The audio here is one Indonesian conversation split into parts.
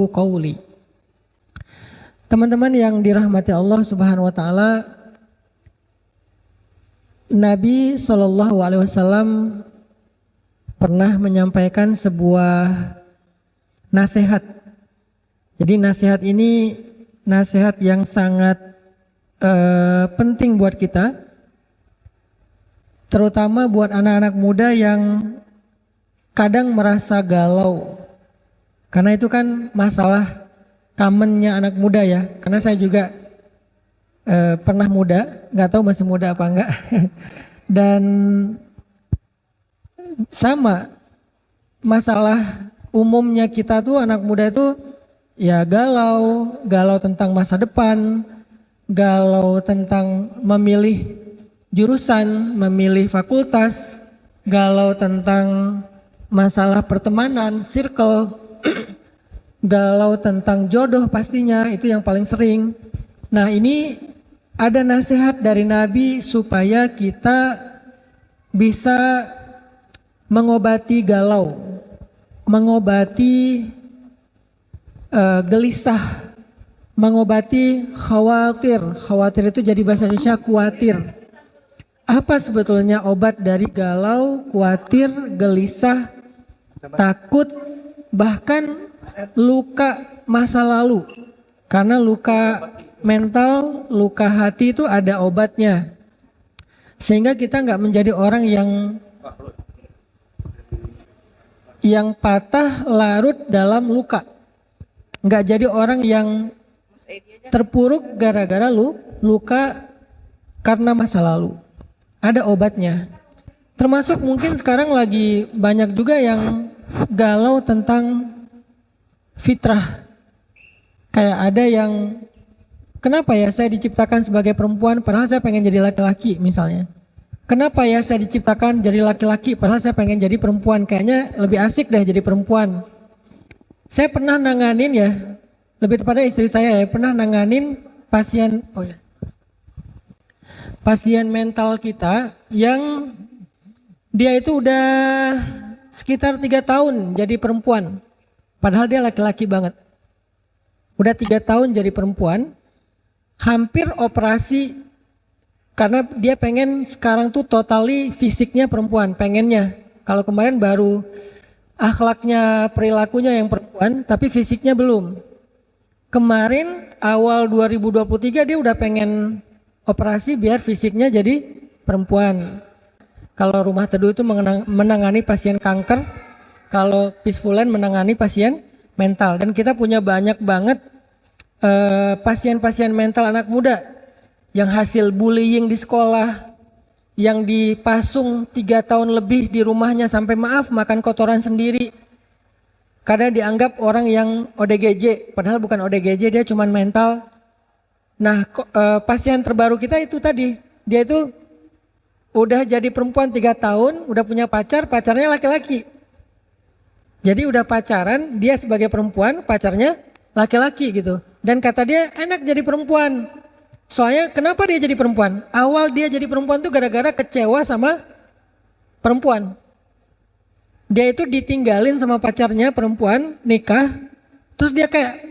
qauli. Teman-teman yang dirahmati Allah Subhanahu wa taala, Nabi SAW pernah menyampaikan sebuah nasihat. Jadi nasihat ini nasihat yang sangat penting buat kita, terutama buat anak-anak muda yang kadang merasa galau. Karena itu kan masalah commonnya anak muda ya. Karena saya juga pernah muda, nggak tahu masih muda apa enggak. Dan sama masalah umumnya kita tuh anak muda itu ya galau tentang masa depan, galau tentang memilih jurusan, memilih fakultas, galau tentang masalah pertemanan, circle, galau tentang jodoh pastinya, itu yang paling sering. Nah ini ada nasihat dari Nabi supaya kita bisa mengobati galau, mengobati gelisah, mengobati khawatir. Khawatir itu jadi bahasa Indonesia khawatir. Apa sebetulnya obat dari galau, khawatir, gelisah, takut, bahkan luka masa lalu? Karena luka mental, luka hati itu ada obatnya. Sehingga kita nggak menjadi orang yang patah larut dalam luka. Nggak jadi orang yang terpuruk gara-gara luka karena masa lalu. Ada obatnya. Termasuk mungkin sekarang lagi banyak juga yang galau tentang fitrah. Kayak ada yang, kenapa ya saya diciptakan sebagai perempuan padahal saya pengen jadi laki-laki misalnya. Kenapa ya saya diciptakan jadi laki-laki padahal saya pengen jadi perempuan. Kayaknya lebih asik deh jadi perempuan. Saya pernah nanganin ya, lebih tepatnya istri saya ya, pernah nanganin pasien mental kita yang dia itu udah sekitar 3 tahun jadi perempuan. Padahal dia laki-laki banget. Udah 3 tahun jadi perempuan, hampir operasi karena dia pengen sekarang tuh totally fisiknya perempuan, pengennya. Kalau kemarin baru akhlaknya, perilakunya yang perempuan, tapi fisiknya belum. Kemarin awal 2023 dia udah pengen operasi biar fisiknya jadi perempuan. Kalau Rumah Teduh itu menangani pasien kanker, kalau Peacefuland menangani pasien mental. Dan kita punya banyak banget pasien-pasien mental anak muda yang hasil bullying di sekolah, yang dipasung 3 tahun lebih di rumahnya sampai maaf makan kotoran sendiri karena dianggap orang yang ODGJ, padahal bukan ODGJ, dia cuman mental. Nah pasien terbaru kita itu tadi, dia itu udah jadi perempuan 3 tahun, udah punya pacar, pacarnya laki-laki. Jadi udah pacaran, dia sebagai perempuan, pacarnya laki-laki gitu. Dan kata dia enak jadi perempuan. Soalnya kenapa dia jadi perempuan? Awal dia jadi perempuan tuh gara-gara kecewa sama perempuan. Dia itu ditinggalin sama pacarnya perempuan, nikah. Terus dia kayak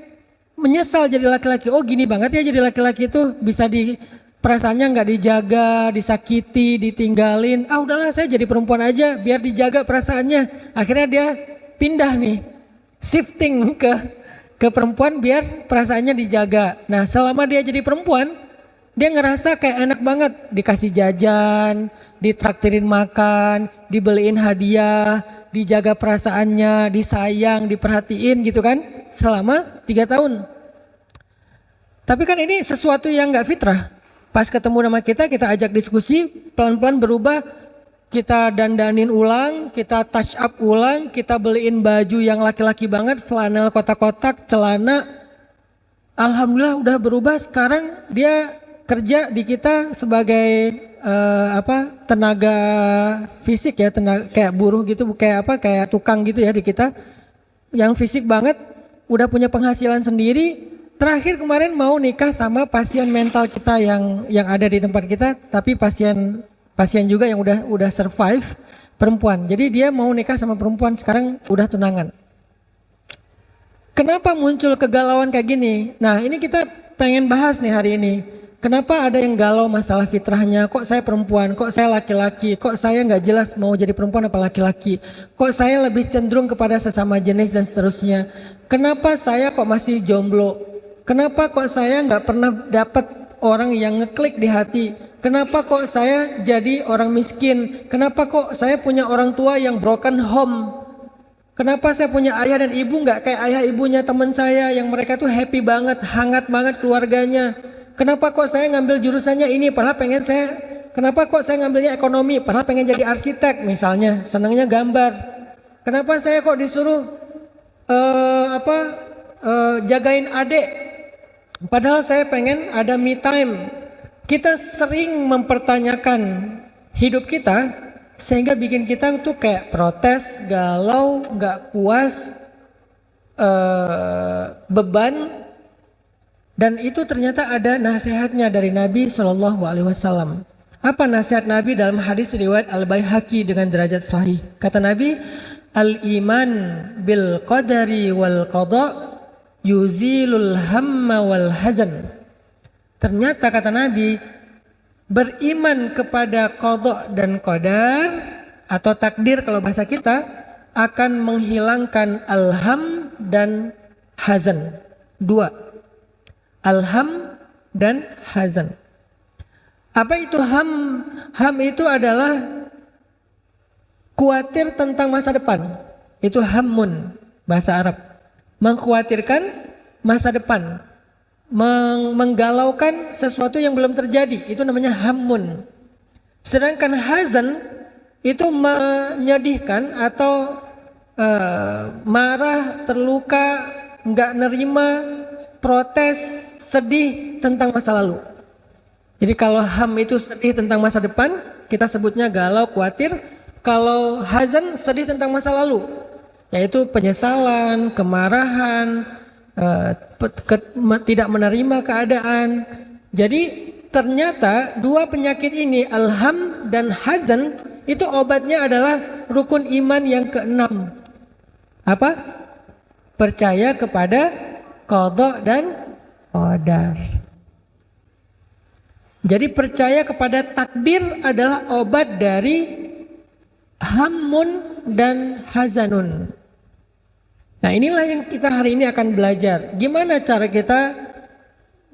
menyesal jadi laki-laki. Oh gini banget ya jadi laki-laki itu bisa perasaannya nggak dijaga, disakiti, ditinggalin. Ah udahlah saya jadi perempuan aja biar dijaga perasaannya. Akhirnya dia pindah nih, shifting ke perempuan biar perasaannya dijaga. Nah selama dia jadi perempuan, dia ngerasa kayak enak banget, dikasih jajan, ditraktirin makan, dibeliin hadiah, dijaga perasaannya, disayang, diperhatiin gitu kan, selama 3 tahun. Tapi kan ini sesuatu yang gak fitrah. Pas ketemu sama kita ajak diskusi, pelan-pelan berubah, kita dandanin ulang, kita touch up ulang, kita beliin baju yang laki-laki banget, flanel kotak-kotak, celana. Alhamdulillah udah berubah, sekarang dia kerja di kita sebagai tenaga fisik ya, tenaga kayak buruh gitu, kayak tukang gitu ya di kita, yang fisik banget, udah punya penghasilan sendiri. Terakhir kemarin mau nikah sama pasien mental kita yang ada di tempat kita, tapi pasien juga yang udah survive, perempuan. Jadi dia mau nikah sama perempuan, sekarang udah tunangan. Kenapa muncul kegalauan kayak gini? Nah, ini kita pengen bahas nih hari ini. Kenapa ada yang galau masalah fitrahnya? Kok saya perempuan? Kok saya laki-laki? Kok saya nggak jelas mau jadi perempuan apa laki-laki? Kok saya lebih cenderung kepada sesama jenis dan seterusnya? Kenapa saya kok masih jomblo? Kenapa kok saya nggak pernah dapat orang yang ngeklik di hati? Kenapa kok saya jadi orang miskin? Kenapa kok saya punya orang tua yang broken home? Kenapa saya punya ayah dan ibu nggak kayak ayah ibunya teman saya yang mereka tuh happy banget, hangat banget keluarganya? Kenapa kok saya ngambil jurusannya ini padahal pengen saya, kenapa kok saya ngambilnya ekonomi padahal pengen jadi arsitek misalnya, senangnya gambar. Kenapa saya kok disuruh jagain adik padahal saya pengen ada me time. Kita sering mempertanyakan hidup kita sehingga bikin kita tuh kayak protes, galau, nggak puas, beban. Dan itu ternyata ada nasihatnya dari Nabi Shallallahu Alaihi Wasallam. Apa nasihat Nabi dalam hadis riwayat Al-Baihaqi dengan derajat sahih? Kata Nabi, al-iman bil qadari wal qada yuzilul hamma wal hazan. Ternyata kata Nabi, beriman kepada qada dan qadar atau takdir kalau bahasa kita akan menghilangkan alham dan hazan. Dua. Alham dan hazan. Apa itu ham? Ham itu adalah khawatir tentang masa depan. Itu hammun, bahasa Arab. Mengkhawatirkan masa depan. Menggalaukan sesuatu yang belum terjadi. Itu namanya hammun. Sedangkan hazan itu menyedihkan atau marah, terluka, nggak nerima, protes, sedih tentang masa lalu. Jadi kalau ham itu sedih tentang masa depan, kita sebutnya galau, khawatir. Kalau hazan sedih tentang masa lalu, yaitu penyesalan, kemarahan, tidak menerima keadaan. Jadi ternyata dua penyakit ini, alham dan hazan, itu obatnya adalah rukun iman yang keenam. Apa? Percaya kepada qada dan qadar. Jadi percaya kepada takdir adalah obat dari hammun dan hazanun. Nah, inilah yang kita hari ini akan belajar. Gimana cara kita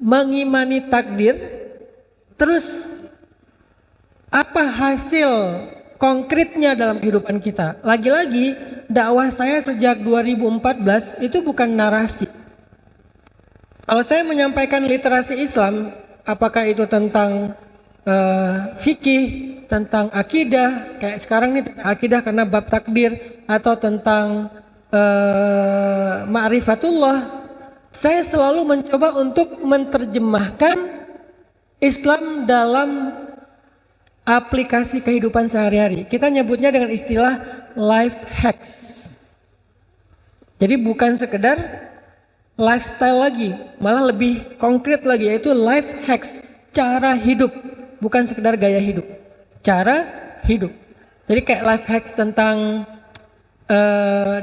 mengimani takdir? Terus apa hasil konkretnya dalam kehidupan kita? Lagi-lagi dakwah saya sejak 2014 itu bukan narasi. Kalau saya menyampaikan literasi Islam, apakah itu tentang fikih, tentang akidah, kayak sekarang ini akidah karena bab takdir, atau tentang ma'rifatullah, saya selalu mencoba untuk menerjemahkan Islam dalam aplikasi kehidupan sehari-hari. Kita nyebutnya dengan istilah life hacks. Jadi bukan sekedar lifestyle lagi, malah lebih konkret lagi, yaitu life hacks, cara hidup, bukan sekedar gaya hidup, cara hidup. Jadi kayak life hacks tentang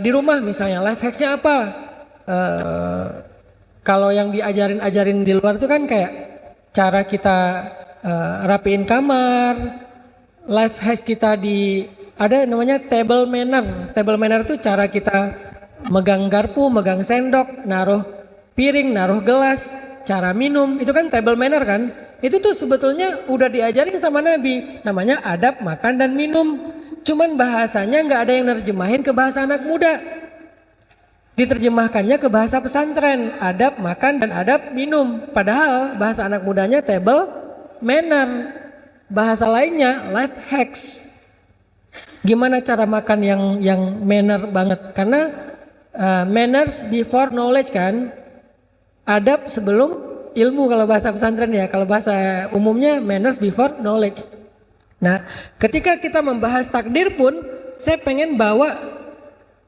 di rumah misalnya, life hacksnya apa? Kalau yang diajarin di luar itu kan kayak cara kita rapiin kamar, life hacks kita ada namanya table manner. Table manner itu cara kita megang garpu, megang sendok, naruh piring, naruh gelas, cara minum, itu kan table manner kan? Itu tuh sebetulnya udah diajarin sama Nabi, namanya adab makan dan minum. Cuman bahasanya nggak ada yang nerjemahin ke bahasa anak muda. Diterjemahkannya ke bahasa pesantren, adab makan dan adab minum. Padahal bahasa anak mudanya table manner. Bahasa lainnya life hacks. Gimana cara makan yang manner banget? Karena manners before knowledge kan, adab sebelum ilmu kalau bahasa pesantren ya, kalau bahasa umumnya manners before knowledge. Nah, ketika kita membahas takdir pun, saya pengen bawa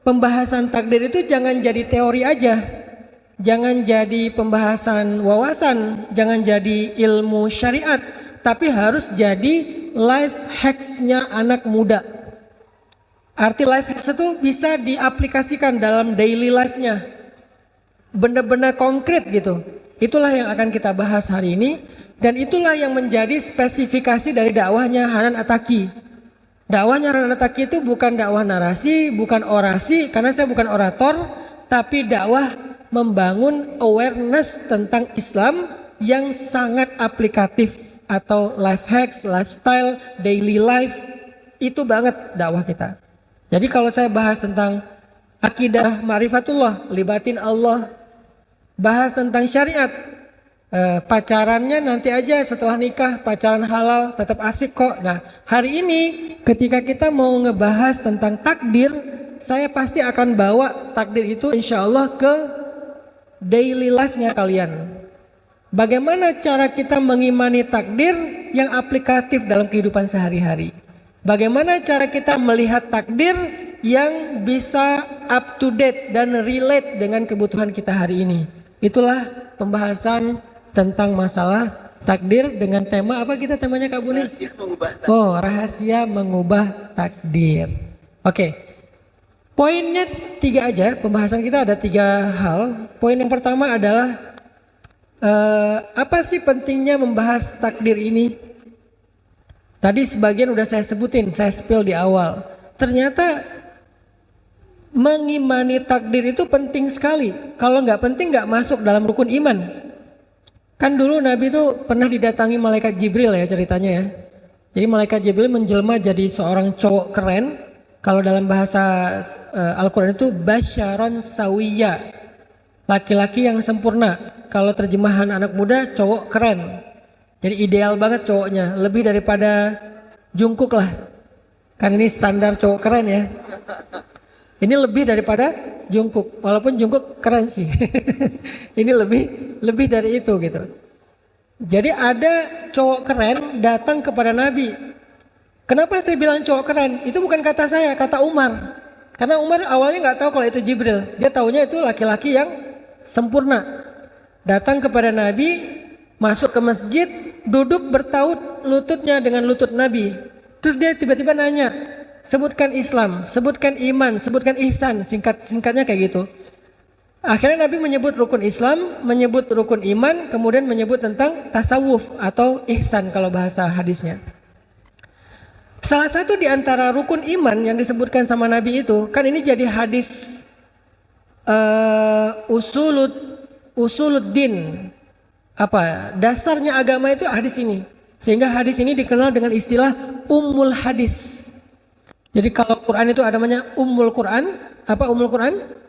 pembahasan takdir itu jangan jadi teori aja, jangan jadi pembahasan wawasan, jangan jadi ilmu syariat, tapi harus jadi life hacks-nya anak muda. Arti life hacks itu bisa diaplikasikan dalam daily life-nya. benar-benar konkret gitu. Itulah yang akan kita bahas hari ini, dan itulah yang menjadi spesifikasi dari dakwahnya Hanan Attaqi. Dakwahnya Hanan Attaqi itu bukan dakwah narasi, bukan orasi, karena saya bukan orator, tapi dakwah membangun awareness tentang Islam yang sangat aplikatif atau life hacks, lifestyle, daily life. Itu banget dakwah kita. Jadi kalau saya bahas tentang akidah ma'rifatullah, libatin Allah, bahas tentang syariat, pacarannya nanti aja setelah nikah, pacaran halal tetap asik kok. Nah, hari ini ketika kita mau ngebahas tentang takdir, saya pasti akan bawa takdir itu insya Allah ke daily life-nya kalian. Bagaimana cara kita mengimani takdir yang aplikatif dalam kehidupan sehari-hari? Bagaimana cara kita melihat takdir yang bisa up to date dan relate dengan kebutuhan kita hari ini? Itulah pembahasan tentang masalah takdir dengan tema apa kita temanya Kak Buni? Rahasia mengubah takdir. Oh, rahasia mengubah takdir. Oke. Poinnya 3 aja, pembahasan kita ada 3 hal. Poin yang pertama adalah apa sih pentingnya membahas takdir ini? Tadi sebagian udah saya sebutin, saya spill di awal. Ternyata mengimani takdir itu penting sekali. Kalau nggak penting nggak masuk dalam rukun iman. Kan dulu Nabi itu pernah didatangi malaikat Jibril ya ceritanya ya. Jadi malaikat Jibril menjelma jadi seorang cowok keren. Kalau dalam bahasa Al-Quran itu basyaron sawiya, laki-laki yang sempurna. Kalau terjemahan anak muda, cowok keren. Jadi ideal banget cowoknya, lebih daripada Jungkook lah. Kan ini standar cowok keren ya. Ini lebih daripada Jungkook, walaupun Jungkook keren sih. Ini lebih dari itu gitu. Jadi ada cowok keren datang kepada Nabi. Kenapa saya bilang cowok keren? Itu bukan kata saya, kata Umar. Karena Umar awalnya nggak tahu kalau itu Jibril. Dia taunya itu laki-laki yang sempurna. Datang kepada Nabi, masuk ke masjid, duduk bertaut lututnya dengan lutut Nabi. Terus dia tiba-tiba nanya, sebutkan Islam, sebutkan iman, sebutkan ihsan, singkatnya kayak gitu. Akhirnya Nabi menyebut rukun Islam, menyebut rukun iman, kemudian menyebut tentang tasawuf atau ihsan kalau bahasa hadisnya. Salah satu di antara rukun iman yang disebutkan sama Nabi itu, kan ini jadi hadis usuluddin. Apa dasarnya agama itu hadis ini, sehingga hadis ini dikenal dengan istilah ummul hadis. Jadi kalau Quran itu ada namanya ummul Quran, apa ummul Quran?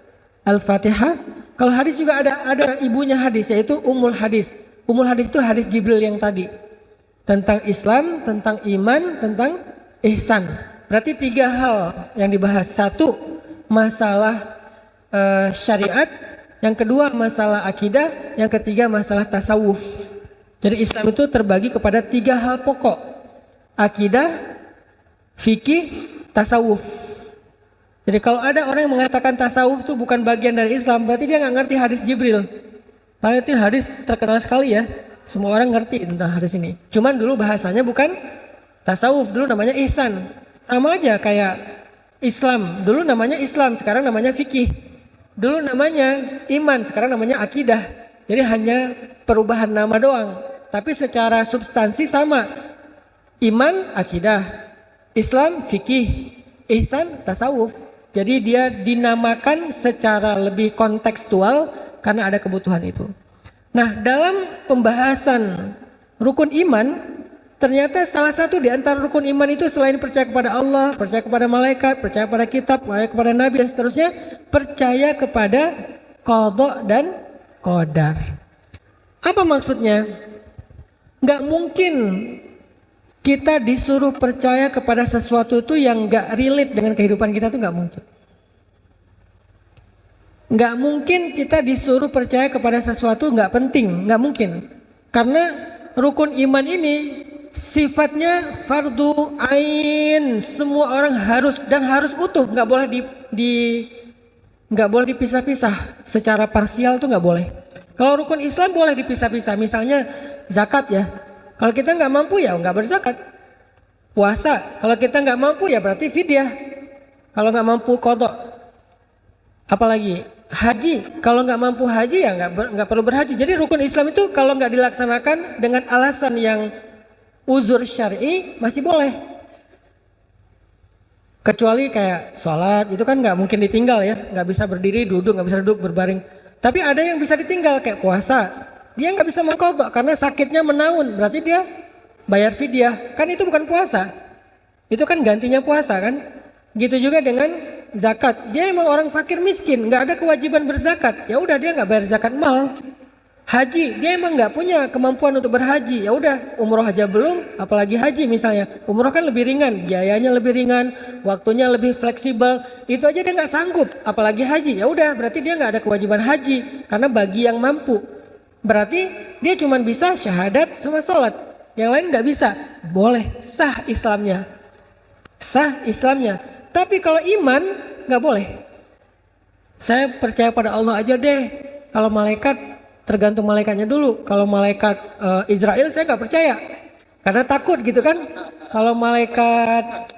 Al-Fatihah. Kalau hadis juga ada ibunya hadis, yaitu ummul hadis. Ummul hadis itu hadis Jibril yang tadi tentang Islam, tentang iman, tentang ihsan. Berarti 3 hal yang dibahas. 1 masalah syariat. Yang kedua masalah akidah, yang ketiga masalah tasawuf. Jadi Islam itu terbagi kepada 3 hal pokok. Akidah, fikih, tasawuf. Jadi kalau ada orang yang mengatakan tasawuf itu bukan bagian dari Islam, berarti dia nggak ngerti hadis Jibril. Padahal itu hadis terkenal sekali ya. Semua orang ngerti tentang hadis ini. Cuman dulu bahasanya bukan tasawuf, dulu namanya ihsan. Sama aja kayak Islam, dulu namanya Islam, sekarang namanya fikih. Dulu namanya iman, sekarang namanya akidah. Jadi hanya perubahan nama doang. Tapi secara substansi sama. Iman, akidah. Islam, fikih. Ihsan, tasawuf. Jadi dia dinamakan secara lebih kontekstual karena ada kebutuhan itu. Nah, dalam pembahasan rukun iman, ternyata salah satu di antara rukun iman itu selain percaya kepada Allah, percaya kepada malaikat, percaya kepada kitab, percaya kepada nabi dan seterusnya, percaya kepada qada dan qadar. Apa maksudnya? Nggak mungkin kita disuruh percaya kepada sesuatu itu yang nggak relate dengan kehidupan kita, tuh nggak mungkin. Nggak mungkin kita disuruh percaya kepada sesuatu nggak penting, nggak mungkin. Karena rukun iman ini sifatnya fardu ain, semua orang harus dan harus utuh, nggak boleh nggak boleh dipisah-pisah. Secara parsial tuh nggak boleh. Kalau rukun Islam boleh dipisah-pisah, misalnya zakat ya. Kalau kita nggak mampu ya nggak berzakat. Puasa, kalau kita nggak mampu ya berarti fidyah. Kalau nggak mampu qada. Apalagi Haji, kalau nggak mampu haji ya nggak perlu berhaji. Jadi rukun Islam itu kalau nggak dilaksanakan dengan alasan yang uzur syar'i masih boleh. Kecuali kayak sholat itu kan nggak mungkin ditinggal ya, nggak bisa berdiri, duduk, nggak bisa duduk, berbaring. Tapi ada yang bisa ditinggal kayak puasa, dia nggak bisa mengqadha karena sakitnya menaun, berarti dia bayar fidyah. Kan itu bukan puasa, itu kan gantinya puasa kan. Gitu juga dengan zakat, dia emang orang fakir miskin, nggak ada kewajiban berzakat, ya udah dia nggak bayar zakat mal. Haji, dia emang nggak punya kemampuan untuk berhaji, ya udah umroh aja belum, apalagi haji misalnya. Umroh kan lebih ringan, biayanya lebih ringan, waktunya lebih fleksibel, itu aja dia nggak sanggup, apalagi haji. Ya udah, berarti dia nggak ada kewajiban haji, karena bagi yang mampu. Berarti dia cuma bisa syahadat sama sholat, yang lain nggak bisa. Boleh, sah Islamnya, sah Islamnya. Tapi kalau iman nggak boleh. Saya percaya pada Allah aja deh. Kalau malaikat tergantung malaikatnya dulu. Kalau malaikat Israel saya nggak percaya karena takut gitu kan. Kalau malaikat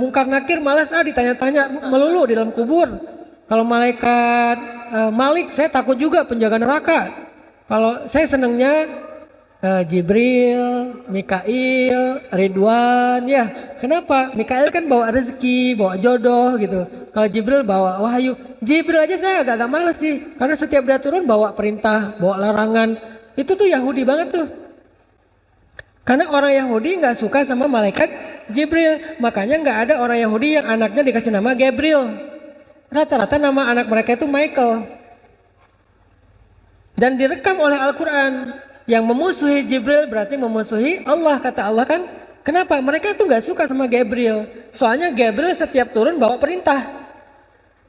Mungkar Nakir malas ditanya-tanya melulu di dalam kubur. Kalau malaikat Malik saya takut juga, penjaga neraka. Kalau saya senangnya Jibril, Mikail, Ridwan ya. Kenapa? Mikail kan bawa rezeki, bawa jodoh gitu. Kalau Jibril bawa wahyu. Jibril aja saya agak males sih, karena setiap dia turun bawa perintah, bawa larangan. Itu tuh Yahudi banget tuh. Karena orang Yahudi nggak suka sama malaikat Jibril, makanya nggak ada orang Yahudi yang anaknya dikasih nama Gabriel. Rata-rata nama anak mereka itu Michael. Dan direkam oleh Al-Quran. Yang memusuhi Jibril berarti memusuhi Allah, kata Allah kan. Kenapa? Mereka itu nggak suka sama Gabriel. Soalnya Gabriel setiap turun bawa perintah.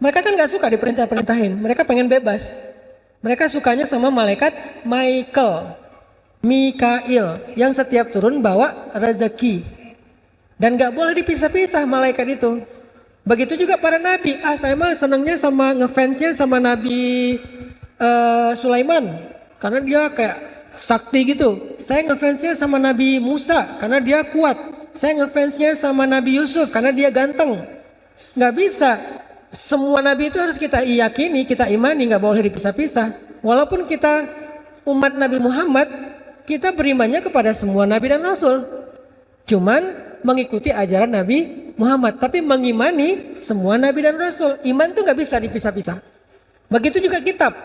Mereka kan nggak suka diperintah-perintahin. Mereka pengen bebas. Mereka sukanya sama malaikat Mikail yang setiap turun bawa rezeki. Dan nggak boleh dipisah-pisah malaikat itu. Begitu juga para nabi. Saya mah senangnya sama ngefansnya sama Nabi Sulaiman, karena dia kayak sakti gitu. Saya ngefansnya sama Nabi Musa karena dia kuat. Saya ngefansnya sama Nabi Yusuf karena dia ganteng. Nggak bisa. Semua nabi itu harus kita yakini, kita imani, nggak boleh dipisah-pisah. Walaupun kita umat Nabi Muhammad, kita berimannya kepada semua nabi dan rasul. Cuman mengikuti ajaran Nabi Muhammad, tapi mengimani semua nabi dan rasul. Iman tuh nggak bisa dipisah-pisah. Begitu juga kitab.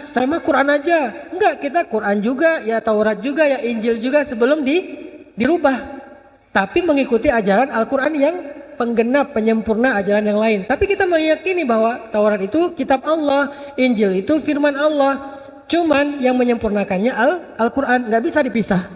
Saya mah Quran aja. Enggak, kita Quran juga, ya Taurat juga, ya Injil juga sebelum dirubah. Tapi mengikuti ajaran Al-Quran yang penggenap, penyempurna ajaran yang lain. Tapi kita meyakini bahwa Taurat itu kitab Allah, Injil itu firman Allah. Cuman yang menyempurnakannya Al-Quran, nggak bisa dipisah.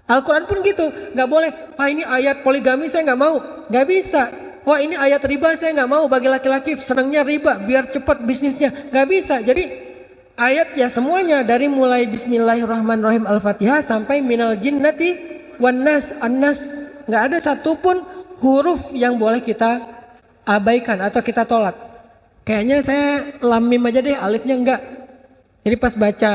Al-Quran pun gitu, nggak boleh. Ini ayat poligami saya nggak mau, nggak bisa. Wah ini ayat riba saya nggak mau, bagi laki-laki senangnya riba biar cepat bisnisnya, nggak bisa. Jadi ayat ya semuanya dari mulai Bismillahirrahmanirrahim Al-Fatihah sampai minal jinnati wan nas an-nas, nggak ada satupun huruf yang boleh kita abaikan atau kita tolak. Kayaknya saya lam mim aja deh, alifnya enggak. Jadi pas baca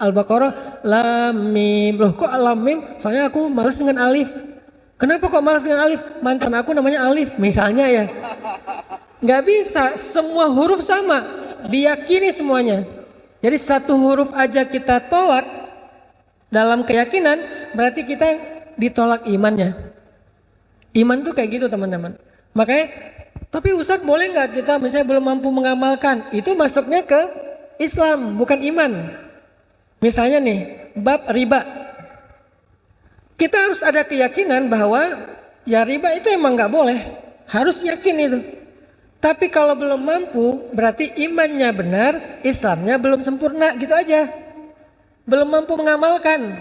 Al-Baqarah lam mim, loh kok lam mim? Soalnya aku malas dengan alif. Kenapa kok malas dengan alif? Mantan aku namanya Alif misalnya ya. Nggak bisa, semua huruf sama, diyakini semuanya. Jadi satu huruf aja kita tolak dalam keyakinan, berarti kita ditolak imannya. Iman tuh kayak gitu teman-teman. Makanya, tapi Ustadz boleh nggak kita misalnya belum mampu mengamalkan, itu masuknya ke Islam, bukan iman. Misalnya nih, bab riba. Kita harus ada keyakinan bahwa ya riba itu emang nggak boleh, harus yakin itu. Tapi kalau belum mampu, berarti imannya benar, Islamnya belum sempurna, gitu aja. Belum mampu mengamalkan.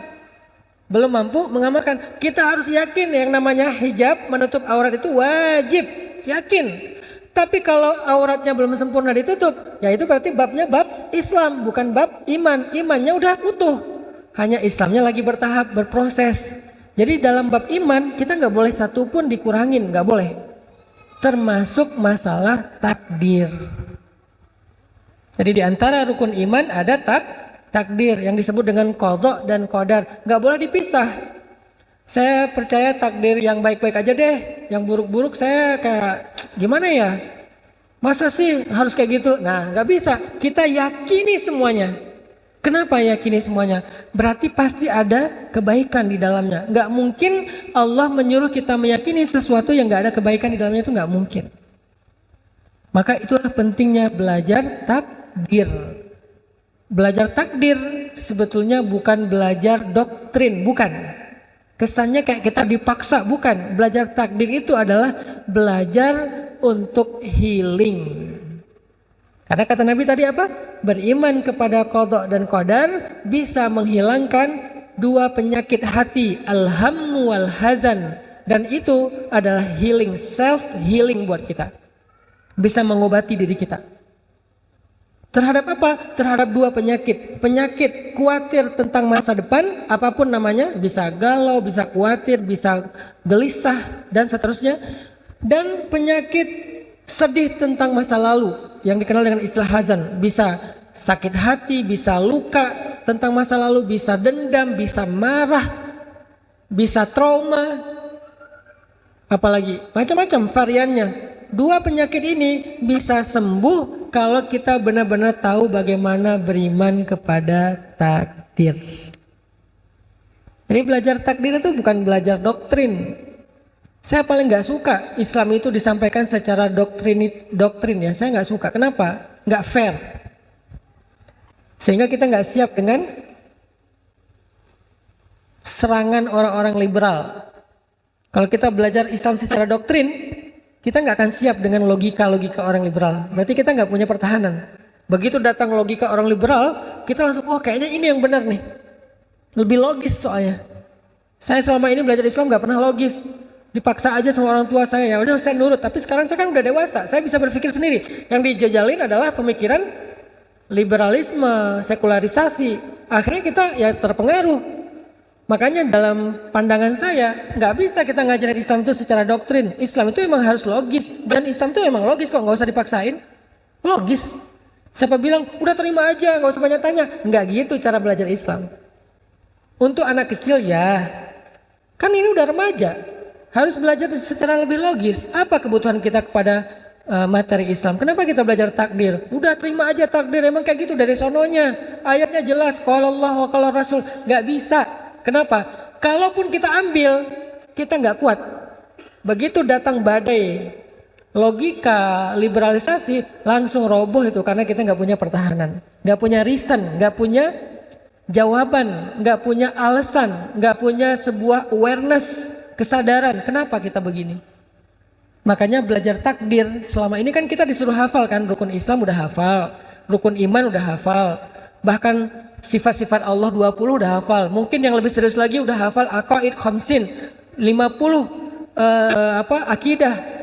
Belum mampu mengamalkan. Kita harus yakin yang namanya hijab, menutup aurat itu wajib, yakin. Tapi kalau auratnya belum sempurna ditutup, ya itu berarti babnya bab Islam, bukan bab iman. Imannya udah utuh, hanya Islamnya lagi bertahap, berproses. Jadi dalam bab iman, kita nggak boleh satu pun dikurangin, nggak boleh. Termasuk masalah takdir. Jadi di antara rukun iman ada takdir yang disebut dengan qadha dan qadar, nggak boleh dipisah. Saya percaya takdir yang baik-baik aja deh, yang buruk-buruk saya kayak gimana ya? Masa sih harus kayak gitu? Nah, nggak bisa. Kita yakini semuanya. Kenapa yakini semuanya? Berarti pasti ada kebaikan di dalamnya. Nggak mungkin Allah menyuruh kita meyakini sesuatu yang nggak ada kebaikan di dalamnya, itu nggak mungkin. Maka itulah pentingnya belajar takdir. Belajar takdir sebetulnya bukan belajar doktrin, bukan. Kesannya kayak kita dipaksa, bukan. Belajar takdir itu adalah belajar untuk healing. Karena kata Nabi tadi apa? Beriman kepada qada dan qadar bisa menghilangkan dua penyakit hati, al-hammu wal hazan, dan itu adalah healing, self healing buat kita. Bisa mengobati diri kita. Terhadap apa? Terhadap dua penyakit. Penyakit khawatir tentang masa depan, apapun namanya, bisa galau, bisa khawatir, bisa gelisah, dan seterusnya. Dan penyakit sedih tentang masa lalu, yang dikenal dengan istilah hazan. Bisa sakit hati, bisa luka tentang masa lalu, bisa dendam, bisa marah, bisa trauma, apalagi macam-macam variannya. Dua penyakit ini bisa sembuh kalau kita benar-benar tahu bagaimana beriman kepada takdir. Jadi belajar takdir itu bukan belajar doktrin. Saya paling nggak suka Islam itu disampaikan secara doktrin ya. Saya nggak suka. Kenapa? Nggak fair. Sehingga kita nggak siap dengan serangan orang-orang liberal. Kalau kita belajar Islam secara doktrin, kita nggak akan siap dengan logika-logika orang liberal. Berarti kita nggak punya pertahanan. Begitu datang logika orang liberal, kita langsung, oh kayaknya ini yang benar nih. Lebih logis soalnya. Saya selama ini belajar Islam nggak pernah logis. Dipaksa aja sama orang tua saya, ya udah saya nurut. Tapi sekarang saya kan udah dewasa, saya bisa berpikir sendiri. Yang dijajalin adalah pemikiran liberalisme, sekularisasi. Akhirnya kita ya terpengaruh. Makanya dalam pandangan saya nggak bisa kita ngajarin Islam itu secara doktrin. Islam itu emang harus logis, dan Islam itu emang logis kok, nggak usah dipaksain. Logis. Siapa bilang udah terima aja, nggak usah banyak tanya? Nggak gitu cara belajar Islam. Untuk anak kecil ya, kan ini udah remaja, harus belajar secara lebih logis. Apa kebutuhan kita kepada materi Islam? Kenapa kita belajar takdir? Udah terima aja takdir, emang kayak gitu dari sononya. Ayatnya jelas, qala Allah wa qala Rasul. Nggak bisa. Kenapa? Kalaupun kita ambil, kita nggak kuat. Begitu datang badai logika liberalisasi, langsung roboh itu karena kita nggak punya pertahanan, nggak punya reason, nggak punya jawaban, nggak punya alasan, nggak punya sebuah awareness, kesadaran. Kenapa kita begini? Makanya belajar takdir selama ini kan kita disuruh hafal kan, rukun Islam udah hafal, rukun iman udah hafal, bahkan sifat-sifat Allah 20 udah hafal. Mungkin yang lebih serius lagi udah hafal aqaid khamsin, 50 akidah.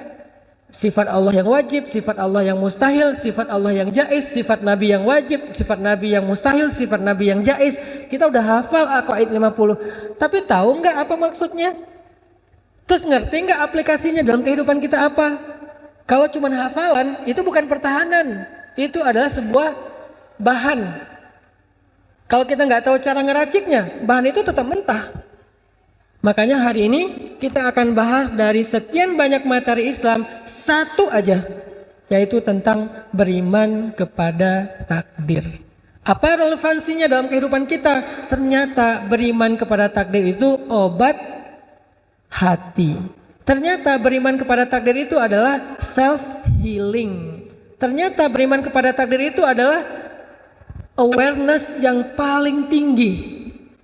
Sifat Allah yang wajib, sifat Allah yang mustahil, sifat Allah yang jaiz, sifat Nabi yang wajib, sifat Nabi yang mustahil, sifat Nabi yang jaiz. Kita udah hafal aqaid 50. Tapi tahu nggak apa maksudnya? Terus ngerti nggak aplikasinya dalam kehidupan kita apa? Kalau cuma hafalan itu bukan pertahanan, itu adalah sebuah bahan. Kalau kita nggak tahu cara ngeraciknya, bahan itu tetap mentah. Makanya hari ini kita akan bahas dari sekian banyak materi Islam, satu aja, yaitu tentang beriman kepada takdir. Apa relevansinya dalam kehidupan kita? Ternyata beriman kepada takdir itu obat hati. Ternyata beriman kepada takdir itu adalah self healing. Ternyata beriman kepada takdir itu adalah awareness yang paling tinggi.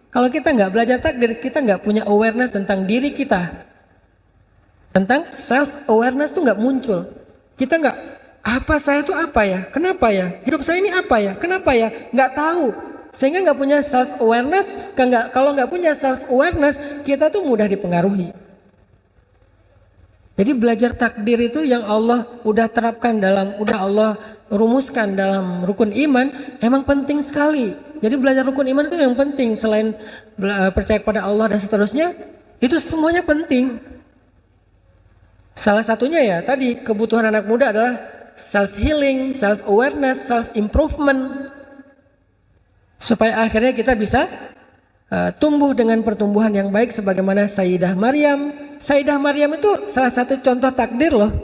Kalau kita nggak belajar takdir, kita nggak punya awareness tentang diri kita. Tentang self awareness tuh nggak muncul. Kita nggak, apa saya itu apa ya? Kenapa ya? Hidup saya ini apa ya? Kenapa ya? Nggak tahu. Sehingga nggak punya self awareness. Kalau nggak punya self awareness, kita tuh mudah dipengaruhi. Jadi belajar takdir itu yang Allah udah terapkan udah Allah rumuskan dalam rukun iman, emang penting sekali. Jadi belajar rukun iman itu yang penting, selain percaya kepada Allah dan seterusnya, itu semuanya penting. Salah satunya ya tadi, kebutuhan anak muda adalah self healing, self awareness, self improvement, supaya akhirnya kita bisa tumbuh dengan pertumbuhan yang baik sebagaimana Sayyidah Maryam. Sayyidah Maryam itu salah satu contoh takdir loh.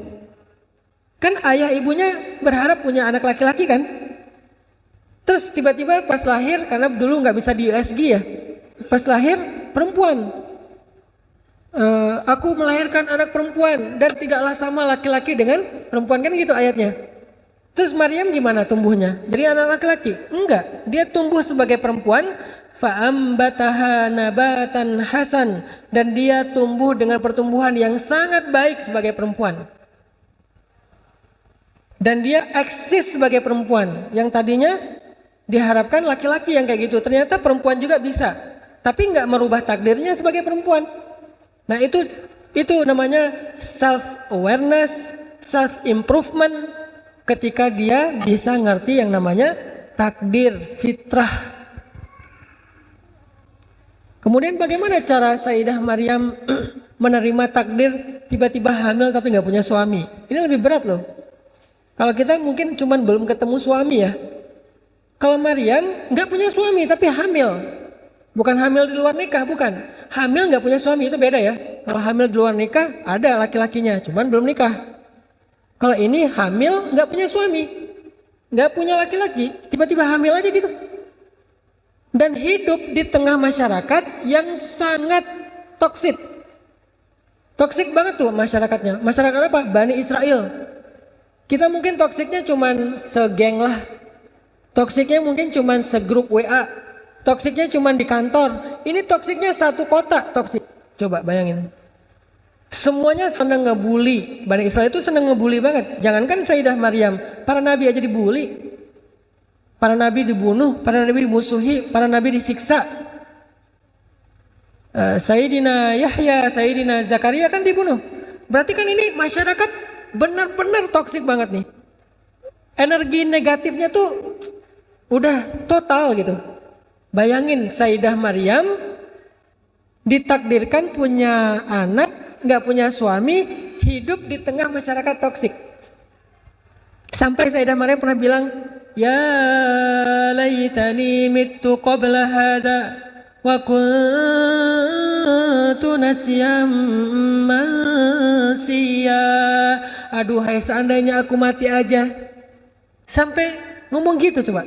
Kan ayah ibunya berharap punya anak laki-laki kan. Terus tiba-tiba pas lahir, karena dulu nggak bisa di USG ya, pas lahir perempuan. Aku melahirkan anak perempuan dan tidaklah sama laki-laki dengan perempuan, kan gitu ayatnya. Terus Maryam gimana tumbuhnya? Jadi anak laki-laki? Enggak, dia tumbuh sebagai perempuan. Fa'ambataha nabatan hasan, dan dia tumbuh dengan pertumbuhan yang sangat baik sebagai perempuan. Dan dia eksis sebagai perempuan. Yang tadinya diharapkan laki-laki yang kayak gitu, ternyata perempuan juga bisa. Tapi nggak merubah takdirnya sebagai perempuan. Nah itu namanya self awareness, self improvement, ketika dia bisa ngerti yang namanya takdir, fitrah. Kemudian bagaimana cara Sayyidah Maryam menerima takdir tiba-tiba hamil tapi nggak punya suami? Ini lebih berat loh. Kalau kita mungkin cuman belum ketemu suami ya. Kalau Maryam nggak punya suami tapi hamil. Bukan hamil di luar nikah, bukan. Hamil nggak punya suami, itu beda ya. Kalau hamil di luar nikah ada laki-lakinya, cuman belum nikah. Kalau ini hamil nggak punya suami, nggak punya laki-laki, tiba-tiba hamil aja gitu. Dan hidup di tengah masyarakat yang sangat toksik. Toksik banget tuh masyarakatnya. Masyarakat apa? Bani Israel. Kita mungkin toksiknya cuman segeng lah. Toksiknya mungkin cuman segrup WA. Toksiknya cuman di kantor. Ini toksiknya satu kota toksik. Coba bayangin. Semuanya senang ngebully. Bani Israel itu senang ngebully banget. Jangankan Sayyidah Maryam, para nabi aja dibully. Para nabi dibunuh, para nabi dimusuhi, para nabi disiksa. Sayyidina Yahya, Sayyidina Zakaria kan dibunuh. Berarti kan ini masyarakat benar-benar toksik banget nih. Energi negatifnya tuh udah total gitu. Bayangin Sayyidah Maryam ditakdirkan punya anak, nggak punya suami, hidup di tengah masyarakat toksik. Sampai Sayyidah Maryam pernah bilang, ya laitani mittu qabla hada wa kuntu nasyam mansiya. Aduhai, seandainya aku mati aja. Sampai ngomong gitu coba.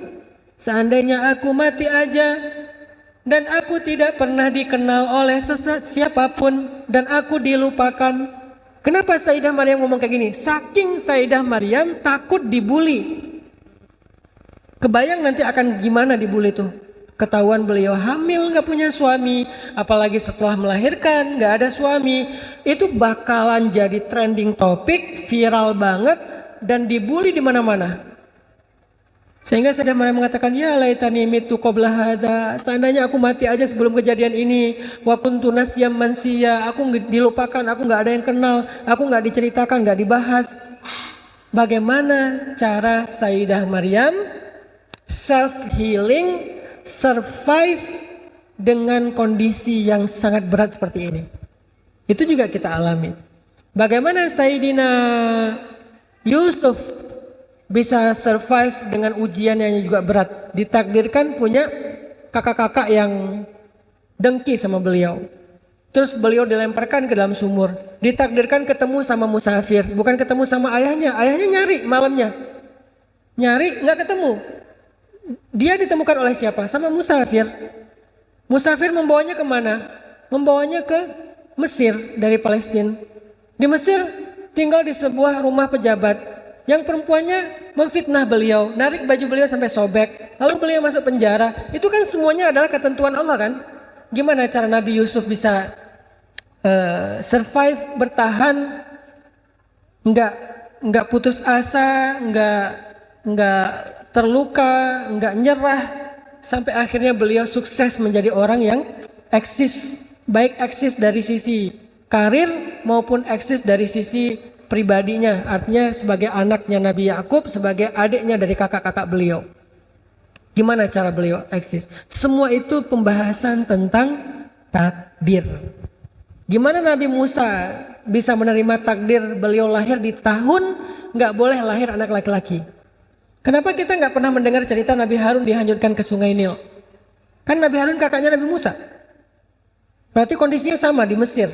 Seandainya aku mati aja dan aku tidak pernah dikenal oleh siapapun dan aku dilupakan. Kenapa Sayyidah Maryam ngomong kayak gini? Saking Sayyidah Maryam takut dibully. Kebayang nanti akan gimana dibully tuh. Ketahuan beliau hamil gak punya suami, apalagi setelah melahirkan gak ada suami, itu bakalan jadi trending topik, viral banget dan dibully di mana-mana. Sehingga Sayyidah Maryam mengatakan, ya laitani mitu qabla hadza, seandainya aku mati aja sebelum kejadian ini, wa kuntu nasyam mansiya, aku dilupakan, aku nggak ada yang kenal, aku nggak diceritakan, nggak dibahas. Bagaimana cara Sayyidah Maryam self healing, survive dengan kondisi yang sangat berat seperti ini? Itu juga kita alami. Bagaimana Sayyidina Yusuf bisa survive dengan ujian yang juga berat. Ditakdirkan punya kakak-kakak yang dengki sama beliau. Terus beliau dilemparkan ke dalam sumur. Ditakdirkan ketemu sama musafir, bukan ketemu sama ayahnya. Ayahnya nyari malamnya. Nyari nggak ketemu. Dia ditemukan oleh siapa? Sama musafir. Musafir membawanya kemana? Membawanya ke Mesir dari Palestina. Di Mesir tinggal di sebuah rumah pejabat. Yang perempuannya memfitnah beliau, narik baju beliau sampai sobek, lalu beliau masuk penjara. Itu kan semuanya adalah ketentuan Allah kan? Gimana cara Nabi Yusuf bisa survive, bertahan, nggak putus asa, nggak terluka, nggak nyerah, sampai akhirnya beliau sukses menjadi orang yang eksis, baik eksis dari sisi karir maupun eksis dari sisi pribadinya, artinya sebagai anaknya Nabi Yakub, sebagai adiknya dari kakak-kakak beliau. Gimana cara beliau eksis? Semua itu pembahasan tentang takdir. Gimana Nabi Musa bisa menerima takdir beliau lahir di tahun nggak boleh lahir anak laki-laki? Kenapa kita nggak pernah mendengar cerita Nabi Harun dihanyutkan ke Sungai Nil? Kan Nabi Harun kakaknya Nabi Musa. Berarti kondisinya sama di Mesir.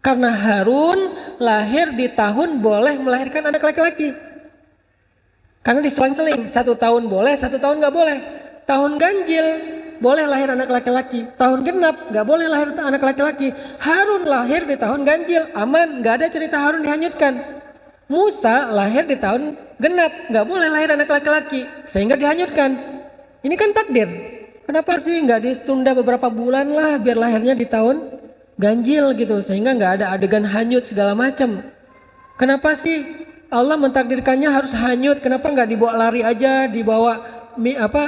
Karena Harun lahir di tahun boleh melahirkan anak laki-laki. Karena diselang-seling, 1 tahun boleh, 1 tahun nggak boleh. Tahun ganjil boleh lahir anak laki-laki, tahun genap nggak boleh lahir anak laki-laki. Harun lahir di tahun ganjil, aman, nggak ada cerita Harun dihanyutkan. Musa lahir di tahun genap, nggak boleh lahir anak laki-laki, sehingga dihanyutkan. Ini kan takdir. Kenapa sih nggak ditunda beberapa bulan lah, biar lahirnya di tahun ganjil gitu, sehingga nggak ada adegan hanyut segala macam. Kenapa sih Allah mentakdirkannya harus hanyut? Kenapa nggak dibawa lari aja, dibawa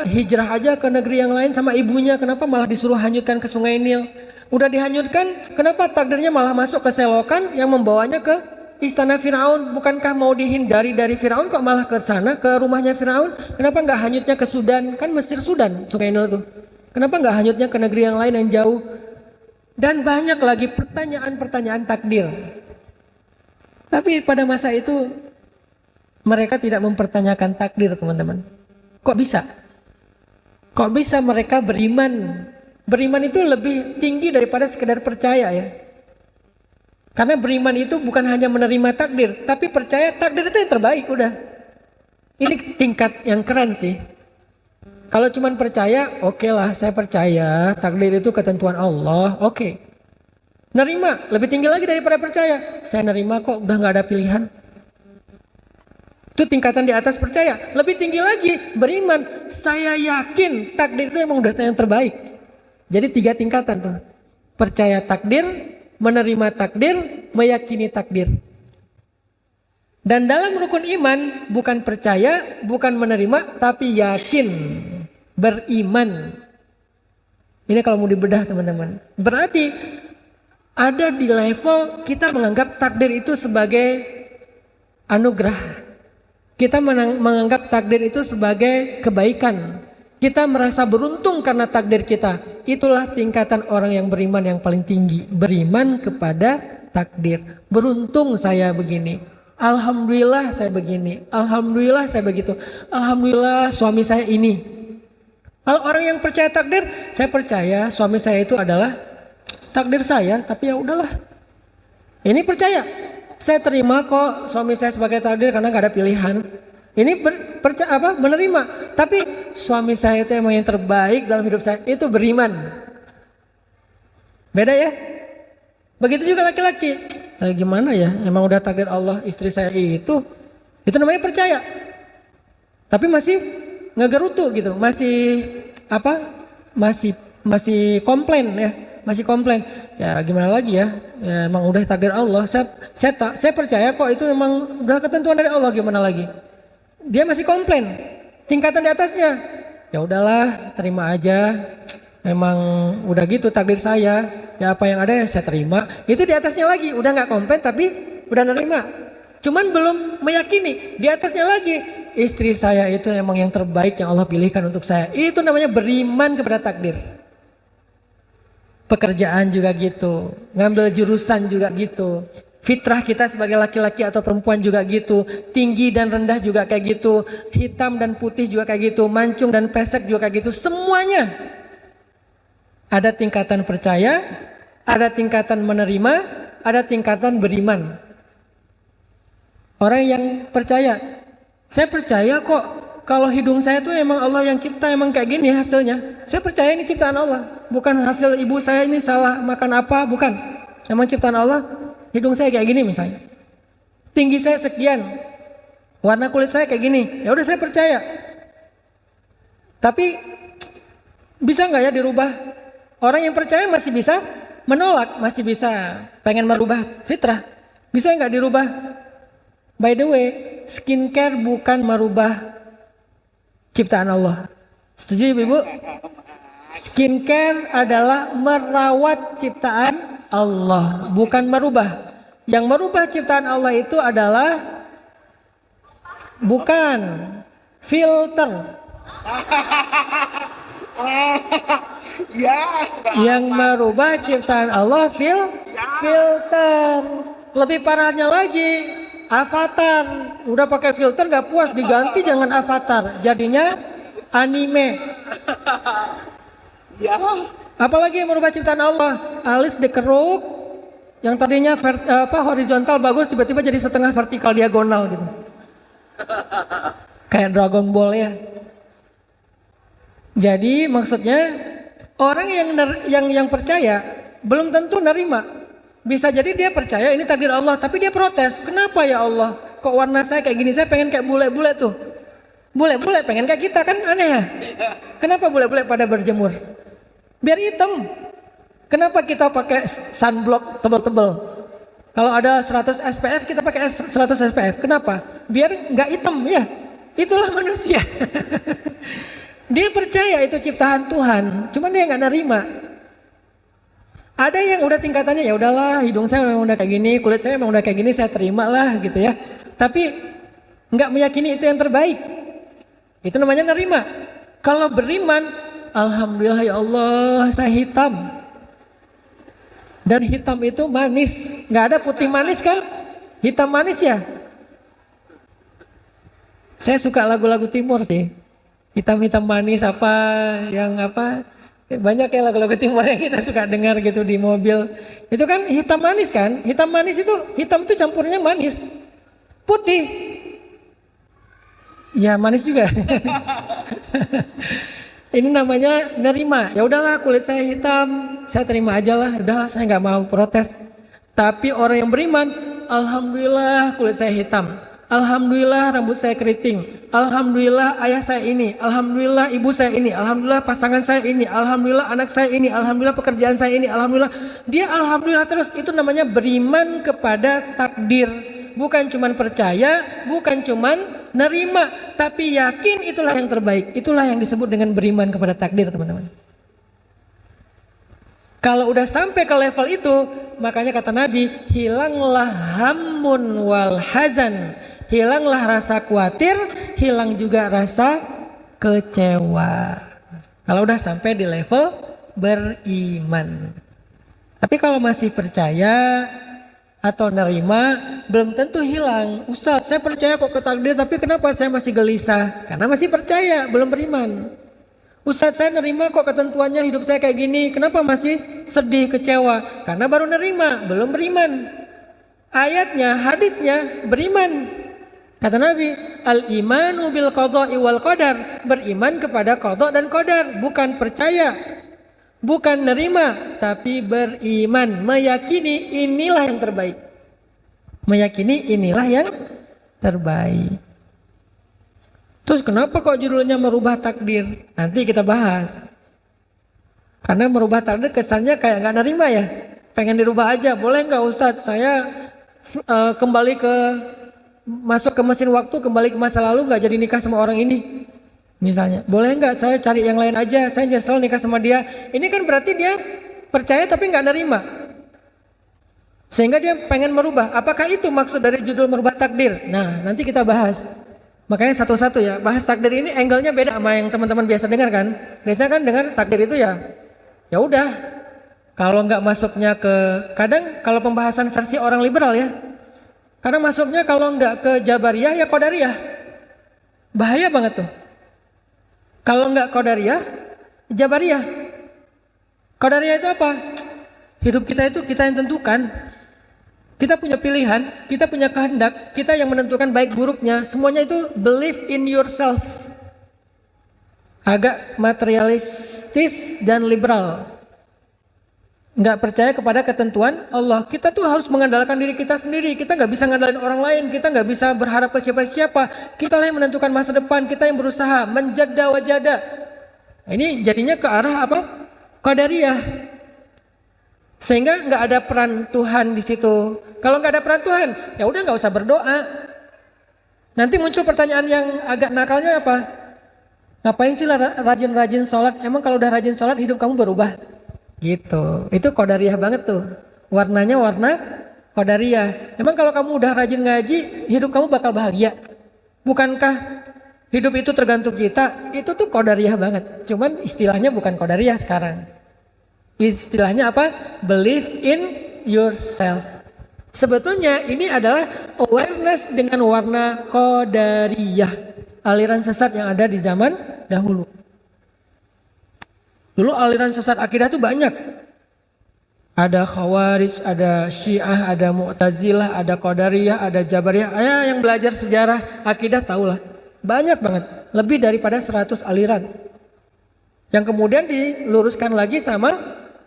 hijrah aja ke negeri yang lain sama ibunya? Kenapa malah disuruh hanyutkan ke Sungai Nil? Udah dihanyutkan, kenapa takdirnya malah masuk ke selokan yang membawanya ke istana Firaun? Bukankah mau dihindari dari Firaun, kok malah ke sana, ke rumahnya Firaun? Kenapa nggak hanyutnya ke Sudan? Kan Mesir Sudan, Sungai Nil tuh. Kenapa nggak hanyutnya ke negeri yang lain yang jauh? Dan banyak lagi pertanyaan-pertanyaan takdir. Tapi pada masa itu mereka tidak mempertanyakan takdir, teman-teman. Kok bisa? Kok bisa mereka beriman? Beriman itu lebih tinggi daripada sekedar percaya ya. Karena beriman itu bukan hanya menerima takdir, tapi percaya takdir itu yang terbaik udah. Ini tingkat yang keren sih. Kalau cuma percaya, oke lah, saya percaya takdir itu ketentuan Allah, oke. Nerima, lebih tinggi lagi daripada percaya. Saya nerima kok, udah gak ada pilihan. Itu tingkatan di atas percaya. Lebih tinggi lagi, beriman. Saya yakin takdir itu emang udah yang terbaik. Jadi 3 tingkatan tuh. Percaya takdir, menerima takdir, meyakini takdir. Dan dalam rukun iman, bukan percaya, bukan menerima, tapi yakin, beriman. Ini kalau mau dibedah teman-teman. Berarti ada di level kita menganggap takdir itu sebagai anugerah. Kita menganggap takdir itu sebagai kebaikan. Kita merasa beruntung karena takdir kita. Itulah tingkatan orang yang beriman yang paling tinggi. Beriman kepada takdir. Beruntung saya begini. Alhamdulillah saya begini. Alhamdulillah saya begitu. Alhamdulillah suami saya ini. Kalau orang yang percaya takdir, saya percaya suami saya itu adalah takdir saya, tapi ya udahlah. Ini percaya. Saya terima kok suami saya sebagai takdir karena gak ada pilihan. Ini menerima. Tapi suami saya itu emang yang terbaik dalam hidup saya. Itu beriman. Beda ya. Begitu juga laki-laki. Gimana ya? Emang udah takdir Allah istri saya itu. Itu namanya percaya. Tapi masih ngegerutu gitu. Masih komplain ya. Masih komplain, ya gimana lagi ya, ya emang udah takdir Allah. Saya percaya kok itu emang udah ketentuan dari Allah, gimana lagi. Dia masih komplain, tingkatan di atasnya, ya udahlah terima aja, memang udah gitu takdir saya, ya apa yang ada ya saya terima. Itu di atasnya lagi, udah nggak komplain tapi udah nerima. Cuman belum meyakini, di atasnya lagi, istri saya itu emang yang terbaik yang Allah pilihkan untuk saya. Itu namanya beriman kepada takdir. Pekerjaan juga gitu, ngambil jurusan juga gitu. Fitrah kita sebagai laki-laki atau perempuan juga gitu. Tinggi dan rendah juga kayak gitu. Hitam dan putih juga kayak gitu. Mancung dan pesek juga kayak gitu. Semuanya ada tingkatan percaya, ada tingkatan menerima, ada tingkatan beriman. Orang yang percaya, saya percaya kok. Kalau hidung saya tuh emang Allah yang cipta, emang kayak gini hasilnya. Saya percaya ini ciptaan Allah. Bukan hasil ibu saya ini salah makan apa, bukan. Emang ciptaan Allah, hidung saya kayak gini misalnya. Tinggi saya sekian. Warna kulit saya kayak gini. Ya udah saya percaya. Tapi bisa nggak ya dirubah? Orang yang percaya masih bisa menolak, masih bisa pengen merubah fitrah. Bisa nggak dirubah? By the way, skincare bukan merubah ciptaan Allah. Setuju Ibu? Skincare adalah merawat ciptaan Allah, bukan merubah. Yang merubah ciptaan Allah itu adalah bukan filter. Yang merubah ciptaan Allah filter. Lebih parahnya lagi, avatar. Udah pakai filter gak puas, diganti jangan avatar, jadinya anime. Ya. Apalagi yang merubah ciptaan Allah, alis dikeruk, Yang tadinya horizontal bagus tiba-tiba jadi setengah vertikal diagonal gitu. Kayak Dragon Ball ya. Jadi maksudnya orang yang percaya belum tentu nerima. Bisa jadi dia percaya ini takdir Allah, tapi dia protes. Kenapa ya Allah? Kok warna saya kayak gini? Saya pengen kayak bule-bule tuh. Bule-bule pengen kayak kita kan aneh ya? Kenapa bule-bule pada berjemur? Biar hitam. Kenapa kita pakai sunblock tebal-tebal? Kalau ada 100 SPF kita pakai 100 SPF. Kenapa? Biar nggak hitam ya. Itulah manusia. Dia percaya itu ciptaan Tuhan, cuman dia nggak nerima. Ada yang udah tingkatannya ya udahlah, hidung saya memang udah kayak gini, kulit saya memang udah kayak gini, saya terima lah gitu ya. Tapi nggak meyakini itu yang terbaik. Itu namanya nerima. Kalau beriman, alhamdulillah ya Allah, saya hitam. Dan hitam itu manis, nggak ada putih manis kan? Hitam manis ya. Saya suka lagu-lagu timur sih. Hitam-hitam manis apa yang apa banyak ya lagu-lagu timur yang kita suka dengar gitu di mobil. Itu kan hitam manis kan? Hitam manis itu hitam itu campurnya manis. Putih. Ya manis juga. Ini namanya nerima. Ya udahlah kulit saya hitam, saya terima aja lah. Udahlah saya nggak mau protes. Tapi orang yang beriman, alhamdulillah kulit saya hitam. Alhamdulillah rambut saya keriting. Alhamdulillah ayah saya ini. Alhamdulillah ibu saya ini. Alhamdulillah pasangan saya ini. Alhamdulillah anak saya ini. Alhamdulillah pekerjaan saya ini. Alhamdulillah. Dia alhamdulillah terus. Itu namanya beriman kepada takdir. Bukan cuman percaya, bukan cuman nerima, tapi yakin itulah yang terbaik. Itulah yang disebut dengan beriman kepada takdir, teman-teman. Kalau udah sampai ke level itu, makanya kata Nabi, hilanglah hammun wal hazan. Hilanglah rasa khawatir, hilang juga rasa kecewa. Kalau udah sampai di level beriman. Tapi kalau masih percaya atau nerima, belum tentu hilang. Ustadz, saya percaya kok ke takdir, tapi kenapa saya masih gelisah? Karena masih percaya, belum beriman. Ustadz, saya nerima kok ketentuannya hidup saya kayak gini, kenapa masih sedih, kecewa? Karena baru nerima, belum beriman. Ayatnya, hadisnya, beriman. Kata Nabi, al-imanu bil qadha'i wal qadar, beriman kepada qadha dan qadar, bukan percaya, bukan nerima, tapi beriman, meyakini inilah yang terbaik. Meyakini inilah yang terbaik. Terus kenapa kok judulnya merubah takdir? Nanti kita bahas. Karena merubah takdir kesannya kayak nggak nerima ya. Pengen dirubah aja, boleh nggak Ustadz? Saya kembali ke masuk ke mesin waktu, kembali ke masa lalu, nggak jadi nikah sama orang ini misalnya. Boleh nggak saya cari yang lain aja, saya nyesel nikah sama dia. Ini kan berarti dia percaya tapi nggak nerima, sehingga dia pengen merubah. Apakah itu maksud dari judul merubah takdir? Nah nanti kita bahas. Makanya satu-satu ya, bahas takdir ini angle-nya beda sama yang teman-teman biasa dengar kan. Biasanya kan dengar takdir itu ya udah, kalau nggak masuknya ke, kadang kalau pembahasan versi orang liberal ya, karena masuknya kalau nggak ke Jabariyah ya Qadariyah. Bahaya banget tuh. Kalau nggak Qadariyah, Jabariyah. Qadariyah itu apa? Hidup kita itu kita yang tentukan. Kita punya pilihan, kita punya kehendak, kita yang menentukan baik buruknya. Semuanya itu believe in yourself. Agak materialistis dan liberal. Nggak percaya kepada ketentuan Allah. Kita tuh harus mengandalkan diri kita sendiri. Kita nggak bisa ngandalin orang lain. Kita nggak bisa berharap ke siapa-siapa. Kita lah yang menentukan masa depan. Kita yang berusaha menjada wajada. Nah, ini jadinya ke arah apa? Qadariyah. Sehingga nggak ada peran Tuhan di situ. Kalau nggak ada peran Tuhan, ya udah nggak usah berdoa. Nanti muncul pertanyaan yang agak nakalnya apa? Ngapain sih rajin-rajin sholat? Emang kalau udah rajin sholat hidup kamu berubah? Gitu. Itu Qadariyah banget tuh. Warnanya warna Qadariyah. Emang kalau kamu udah rajin ngaji, hidup kamu bakal bahagia? Bukankah hidup itu tergantung kita? Itu tuh Qadariyah banget. Cuman istilahnya bukan Qadariyah sekarang. Istilahnya apa? Believe in yourself. Sebetulnya ini adalah awareness dengan warna Qadariyah, aliran sesat yang ada di zaman dahulu. Dulu aliran sesat akidah itu banyak. Ada Khawarij, ada Syiah, ada Mu'tazilah, ada Qadariyah, ada Jabariyah. Yang belajar sejarah akidah tahulah. Banyak banget, lebih daripada 100 aliran. Yang kemudian diluruskan lagi sama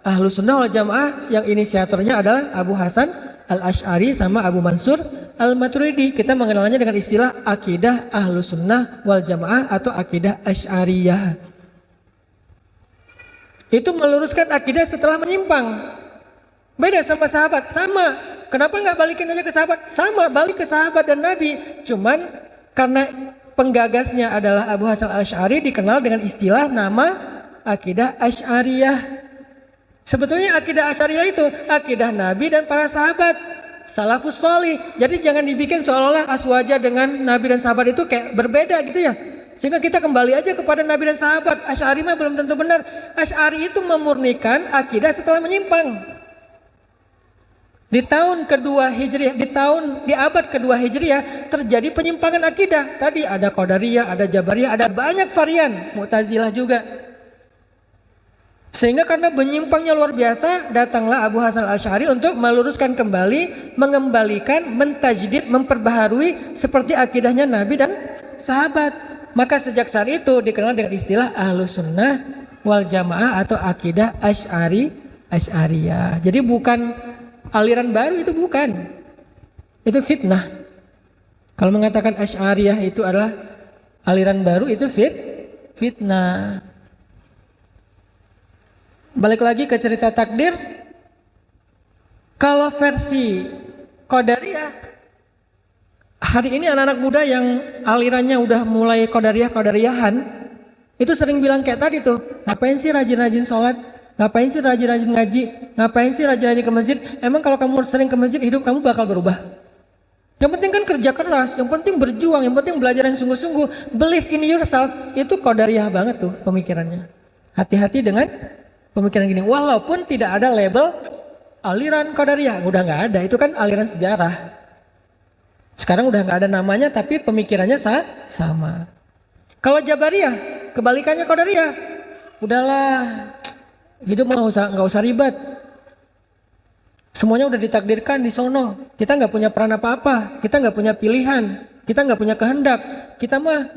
Ahlus Sunnah wal Jamaah yang inisiatornya adalah Abu Hasan Al-Asy'ari sama Abu Mansur Al-Maturidi. Kita mengenalnya dengan istilah akidah Ahlus Sunnah wal Jamaah atau akidah Asy'ariyah. Itu meluruskan akidah setelah menyimpang. Beda sama sahabat, sama. Kenapa nggak balikin aja ke sahabat? Sama, balik ke sahabat dan Nabi. Cuman karena penggagasnya adalah Abu Hasan Al-Asy'ari dikenal dengan istilah nama akidah Asy'ariyah. Sebetulnya akidah Asy'ariyah itu akidah Nabi dan para sahabat, salafus sholih. Jadi jangan dibikin seolah-olah aswaja dengan Nabi dan sahabat itu kayak berbeda gitu ya. Sehingga kita kembali aja kepada Nabi dan sahabat. Asy'ari mah belum tentu benar. Asy'ari itu memurnikan akidah setelah menyimpang. Di tahun kedua Hijriah, di abad kedua Hijriah terjadi penyimpangan akidah. Tadi ada Qadariyah, ada Jabariyah, ada banyak varian, Mu'tazilah juga. Sehingga karena menyimpangnya luar biasa, datanglah Abu Hasan Al-Asy'ari untuk meluruskan kembali, mengembalikan, mentajdid, memperbaharui seperti akidahnya Nabi dan sahabat. Maka sejak saat itu dikenal dengan istilah Ahlus Sunnah wal Jamaah atau akidah Asy'ariyah. Jadi bukan aliran baru, itu bukan. Itu fitnah. Kalau mengatakan Asy'ariyah itu adalah aliran baru, itu fitnah. Balik lagi ke cerita takdir. Kalau versi Qadariyah, hari ini anak-anak muda yang alirannya udah mulai Qadariyahan itu sering bilang kayak tadi tuh, ngapain sih rajin-rajin sholat? Ngapain sih rajin-rajin ngaji? Ngapain sih rajin-rajin ke masjid? Emang kalau kamu sering ke masjid, hidup kamu bakal berubah? Yang penting kan kerja keras, yang penting berjuang, yang penting belajar yang sungguh-sungguh. Believe in yourself, itu Qadariyah banget tuh pemikirannya. Hati-hati dengan pemikiran gini. Walaupun tidak ada label aliran Qadariyah, udah nggak ada. Itu kan aliran sejarah. Sekarang udah nggak ada namanya, tapi pemikirannya sama. Kalau Jabariyah, kebalikannya Qadariyah. Udahlah, hidup nggak usah ribet. Semuanya udah ditakdirkan di sono. Kita nggak punya peran apa-apa. Kita nggak punya pilihan. Kita nggak punya kehendak. Kita mah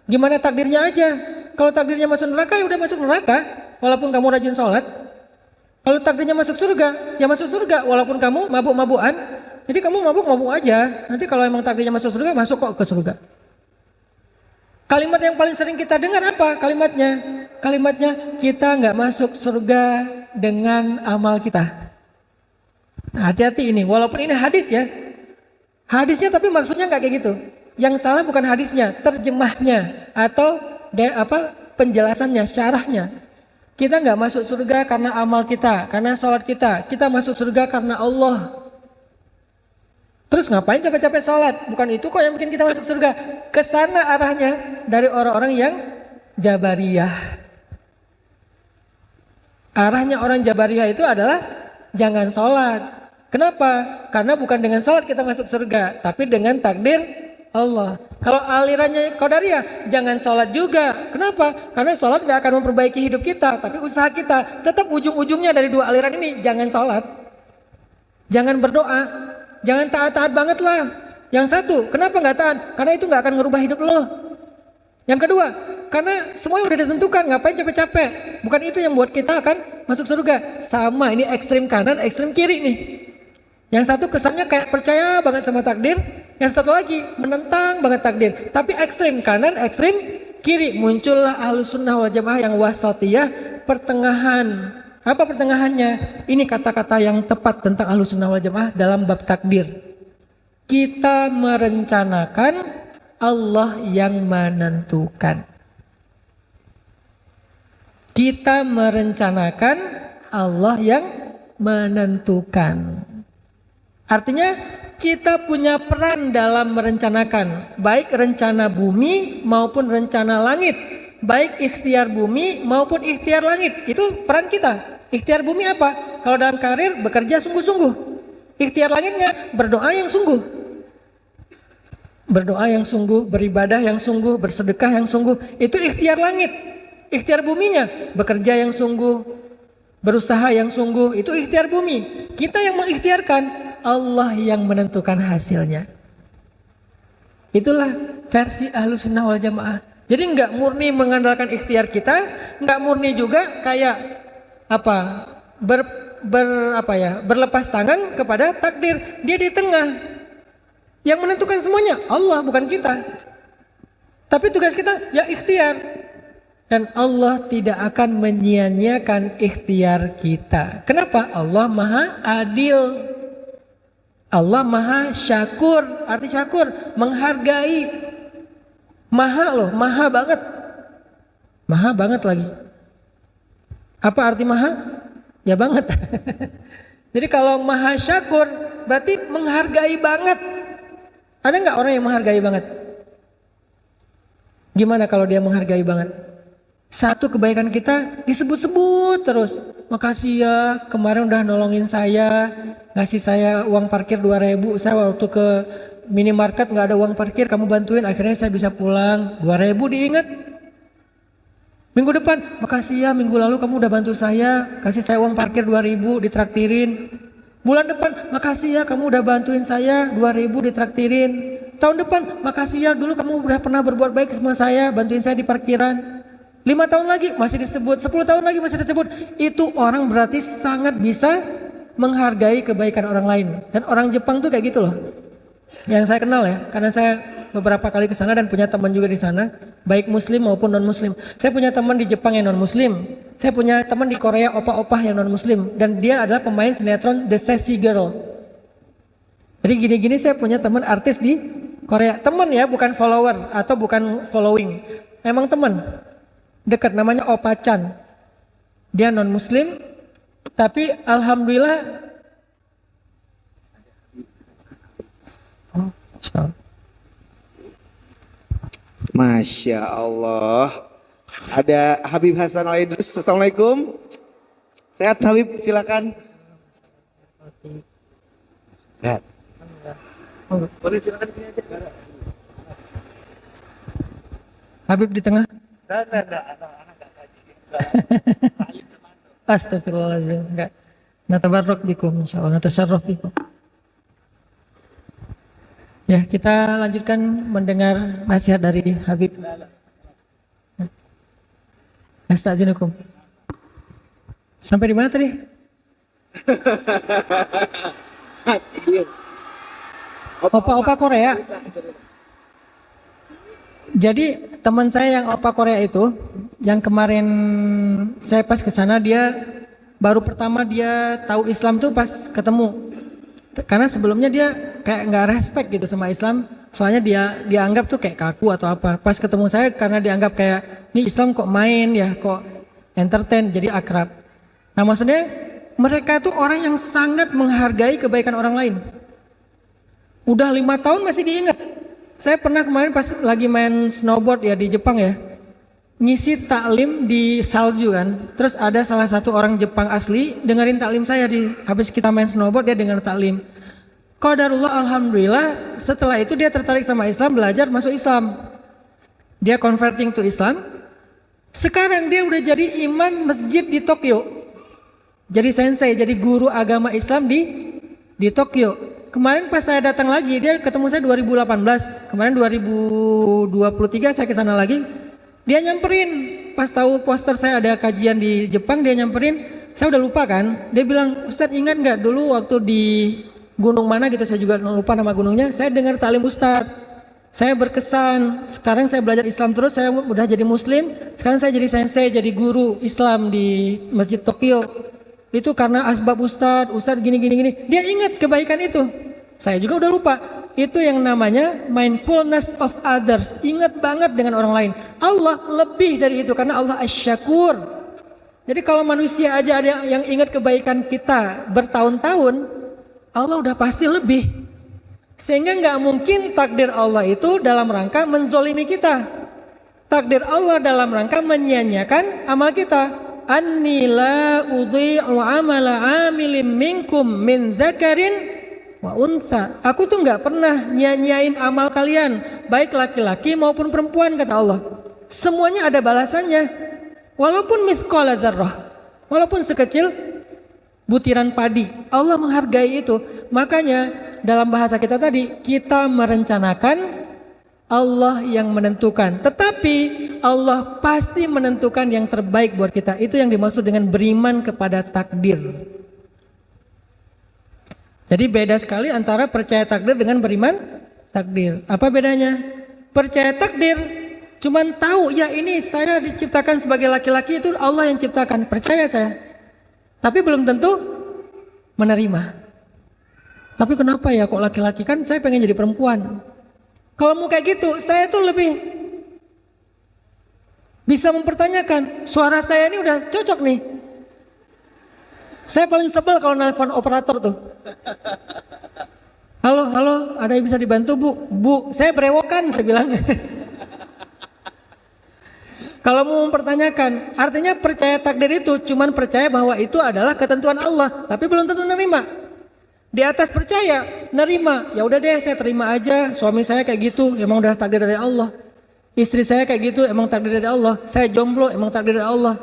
gimana takdirnya aja. Kalau takdirnya masuk neraka, ya udah masuk neraka. Walaupun kamu rajin sholat. Kalau takdirnya masuk surga, ya masuk surga. Walaupun kamu mabuk-mabukan. Jadi kamu mabuk-mabuk aja. Nanti kalau emang takdirnya masuk surga, masuk kok ke surga. Kalimat yang paling sering kita dengar apa kalimatnya? Kalimatnya kita nggak masuk surga dengan amal kita. Nah, hati-hati ini, walaupun ini hadis ya. Hadisnya tapi maksudnya nggak kayak gitu. Yang salah bukan hadisnya, terjemahnya atau penjelasannya, syarahnya. Kita nggak masuk surga karena amal kita, karena sholat kita. Kita masuk surga karena Allah. Terus ngapain capek-capek sholat? Bukan itu kok yang bikin kita masuk surga. Kesana arahnya dari orang-orang yang Jabariyah. Arahnya orang Jabariyah itu adalah jangan sholat. Kenapa? Karena bukan dengan sholat kita masuk surga, tapi dengan takdir Allah. Kalau alirannya Qadariyah, jangan sholat juga. Kenapa? Karena sholat gak akan memperbaiki hidup kita, tapi usaha kita. Tetap ujung-ujungnya dari dua aliran ini, jangan sholat. Jangan berdoa. Jangan taat-taat banget lah. Yang satu, kenapa nggak taat? Karena itu nggak akan ngerubah hidup lo. Yang kedua, karena semuanya udah ditentukan, ngapain capek-capek? Bukan itu yang buat kita akan masuk surga. Sama, ini ekstrim kanan, ekstrim kiri nih. Yang satu kesannya kayak percaya banget sama takdir. Yang satu lagi menentang banget takdir. Tapi ekstrim kanan, ekstrim kiri. Muncullah Ahlus Sunnah wal Jamaah yang wasatiyah, pertengahan. Apa pertengahannya? Ini kata-kata yang tepat tentang Ahlus Sunnah wal Jamaah dalam bab takdir. Kita merencanakan, Allah yang menentukan. Kita merencanakan, Allah yang menentukan. Artinya kita punya peran dalam merencanakan, baik rencana bumi maupun rencana langit, baik ikhtiar bumi maupun ikhtiar langit. Itu peran kita. Ikhtiar bumi apa? Kalau dalam karir bekerja sungguh-sungguh. Ikhtiar langitnya berdoa yang sungguh. Berdoa yang sungguh, beribadah yang sungguh, bersedekah yang sungguh. Itu ikhtiar langit. Ikhtiar buminya bekerja yang sungguh, berusaha yang sungguh, itu ikhtiar bumi. Kita yang mengikhtiarkan, Allah yang menentukan hasilnya. Itulah versi Ahlussunnah wal Jamaah. Jadi nggak murni mengandalkan ikhtiar kita, nggak murni juga kayak apa berlepas tangan kepada takdir. Dia di tengah. Yang menentukan semuanya Allah, bukan kita. Tapi tugas kita ya ikhtiar. Dan Allah tidak akan menyia-nyiakan ikhtiar kita. Kenapa? Allah Maha Adil. Allah Maha Syakur. Arti syakur, menghargai. Maha loh, maha banget. Maha banget lagi. Apa arti maha? Ya banget. Jadi kalau Maha Syakur berarti menghargai banget. Ada nggak orang yang menghargai banget? Gimana kalau dia menghargai banget? Satu kebaikan kita disebut-sebut terus. Makasih ya, kemarin udah nolongin saya, ngasih saya uang parkir 2.000. Saya waktu ke minimarket nggak ada uang parkir, kamu bantuin, akhirnya saya bisa pulang. 2.000 diingat. Minggu depan, makasih ya, minggu lalu kamu udah bantu saya, kasih saya uang parkir 2.000, ditraktirin. Bulan depan, makasih ya, kamu udah bantuin saya, 2.000 ditraktirin. Tahun depan, makasih ya, dulu kamu udah pernah berbuat baik sama saya, bantuin saya di parkiran. 5 tahun lagi masih disebut, 10 tahun lagi masih disebut. Itu orang berarti sangat bisa menghargai kebaikan orang lain. Dan orang Jepang tuh kayak gitu loh. Yang saya kenal ya, karena saya beberapa kali ke sana dan punya teman juga di sana, baik muslim maupun non muslim. Saya punya teman di Jepang yang non muslim. Saya punya teman di Korea opah-opah yang non muslim, dan dia adalah pemain sinetron The Sassy Girl. Jadi gini-gini saya punya teman artis di Korea. Teman ya, bukan follower atau bukan following. Memang teman. Dekat, namanya Opa Chan. Dia non muslim, tapi alhamdulillah Masya Allah. Ada Habib Hasan Al-Idrus. Assalamualaikum. Sehat Habib, silakan. Sehat. Boleh silakan di sini aja. Habib di tengah. Anak enggak kaji. Astagfirullahaladzim. Enggak. Natabarrok bikum insyaallah, natasyarraf bikum. Ya, kita lanjutkan mendengar nasihat dari Habib. Astaghfirullahaladzim. Sampai di mana tadi? Opa-opa Korea. Jadi teman saya yang opa Korea itu, yang kemarin saya pas ke sana, dia baru pertama dia tahu Islam tuh pas ketemu. Karena sebelumnya dia kayak nggak respect gitu sama Islam, soalnya dia dianggap tuh kayak kaku atau apa. Pas ketemu saya, karena dianggap kayak ini Islam kok main ya, kok entertain, jadi akrab. Nah maksudnya mereka tuh orang yang sangat menghargai kebaikan orang lain. Udah 5 tahun masih diingat. Saya pernah kemarin pas lagi main snowboard ya di Jepang ya, ngisi taklim di salju kan. Terus ada salah satu orang Jepang asli dengerin taklim saya, habis kita main snowboard dia denger taklim. Qadarullah, alhamdulillah, setelah itu dia tertarik sama Islam, belajar masuk Islam. Dia converting to Islam. Sekarang dia udah jadi imam masjid di Tokyo. Jadi sensei, jadi guru agama Islam di Tokyo. Kemarin pas saya datang lagi, dia ketemu saya 2018. Kemarin 2023 saya ke sana lagi. Dia nyamperin, pas tahu poster saya ada kajian di Jepang, dia nyamperin. Saya udah lupa kan, dia bilang, Ustadz ingat nggak dulu waktu di gunung mana gitu, saya juga lupa nama gunungnya, saya dengar taklim Ustadz, saya berkesan, sekarang saya belajar Islam terus, saya udah jadi muslim, sekarang saya jadi sensei, jadi guru Islam di Masjid Tokyo. Itu karena asbab Ustadz gini, dia ingat kebaikan itu, saya juga udah lupa. Itu yang namanya mindfulness of others, ingat banget dengan orang lain. Allah lebih dari itu, karena Allah asy-syakur. Jadi kalau manusia aja ada yang ingat kebaikan kita bertahun-tahun, Allah udah pasti lebih. Sehingga nggak mungkin takdir Allah itu dalam rangka menzolimi kita. Takdir Allah dalam rangka menyia-nyiakan amal kita. Anni la udhi'u amala amilin minkum min dzakarin wa unsa. Aku tuh nggak pernah nyanyain amal kalian, baik laki-laki maupun perempuan, kata Allah. Semuanya ada balasannya. Walaupun mithqala dzarrah. Walaupun sekecil butiran padi, Allah menghargai itu. Makanya dalam bahasa kita tadi, kita merencanakan, Allah yang menentukan. Tetapi Allah pasti menentukan yang terbaik buat kita. Itu yang dimaksud dengan beriman kepada takdir. Jadi beda sekali antara percaya takdir dengan beriman takdir. Apa bedanya? Percaya takdir cuman tahu, ya ini saya diciptakan sebagai laki-laki, itu Allah yang ciptakan, percaya saya. Tapi belum tentu menerima. Tapi kenapa ya kok laki-laki, kan saya pengen jadi perempuan. Kalau mau kayak gitu, saya tuh lebih bisa mempertanyakan, suara saya ini udah cocok nih. Saya paling sebel kalau nelpon operator tuh. Halo, ada yang bisa dibantu bu? Bu, saya berewokan, saya bilang. Kalau mau mempertanyakan, artinya percaya takdir itu cuman percaya bahwa itu adalah ketentuan Allah, tapi belum tentu nerima. Di atas percaya, nerima, ya udah deh saya terima aja, suami saya kayak gitu, emang udah takdir dari Allah. Istri saya kayak gitu, emang takdir dari Allah. Saya jomblo, emang takdir dari Allah.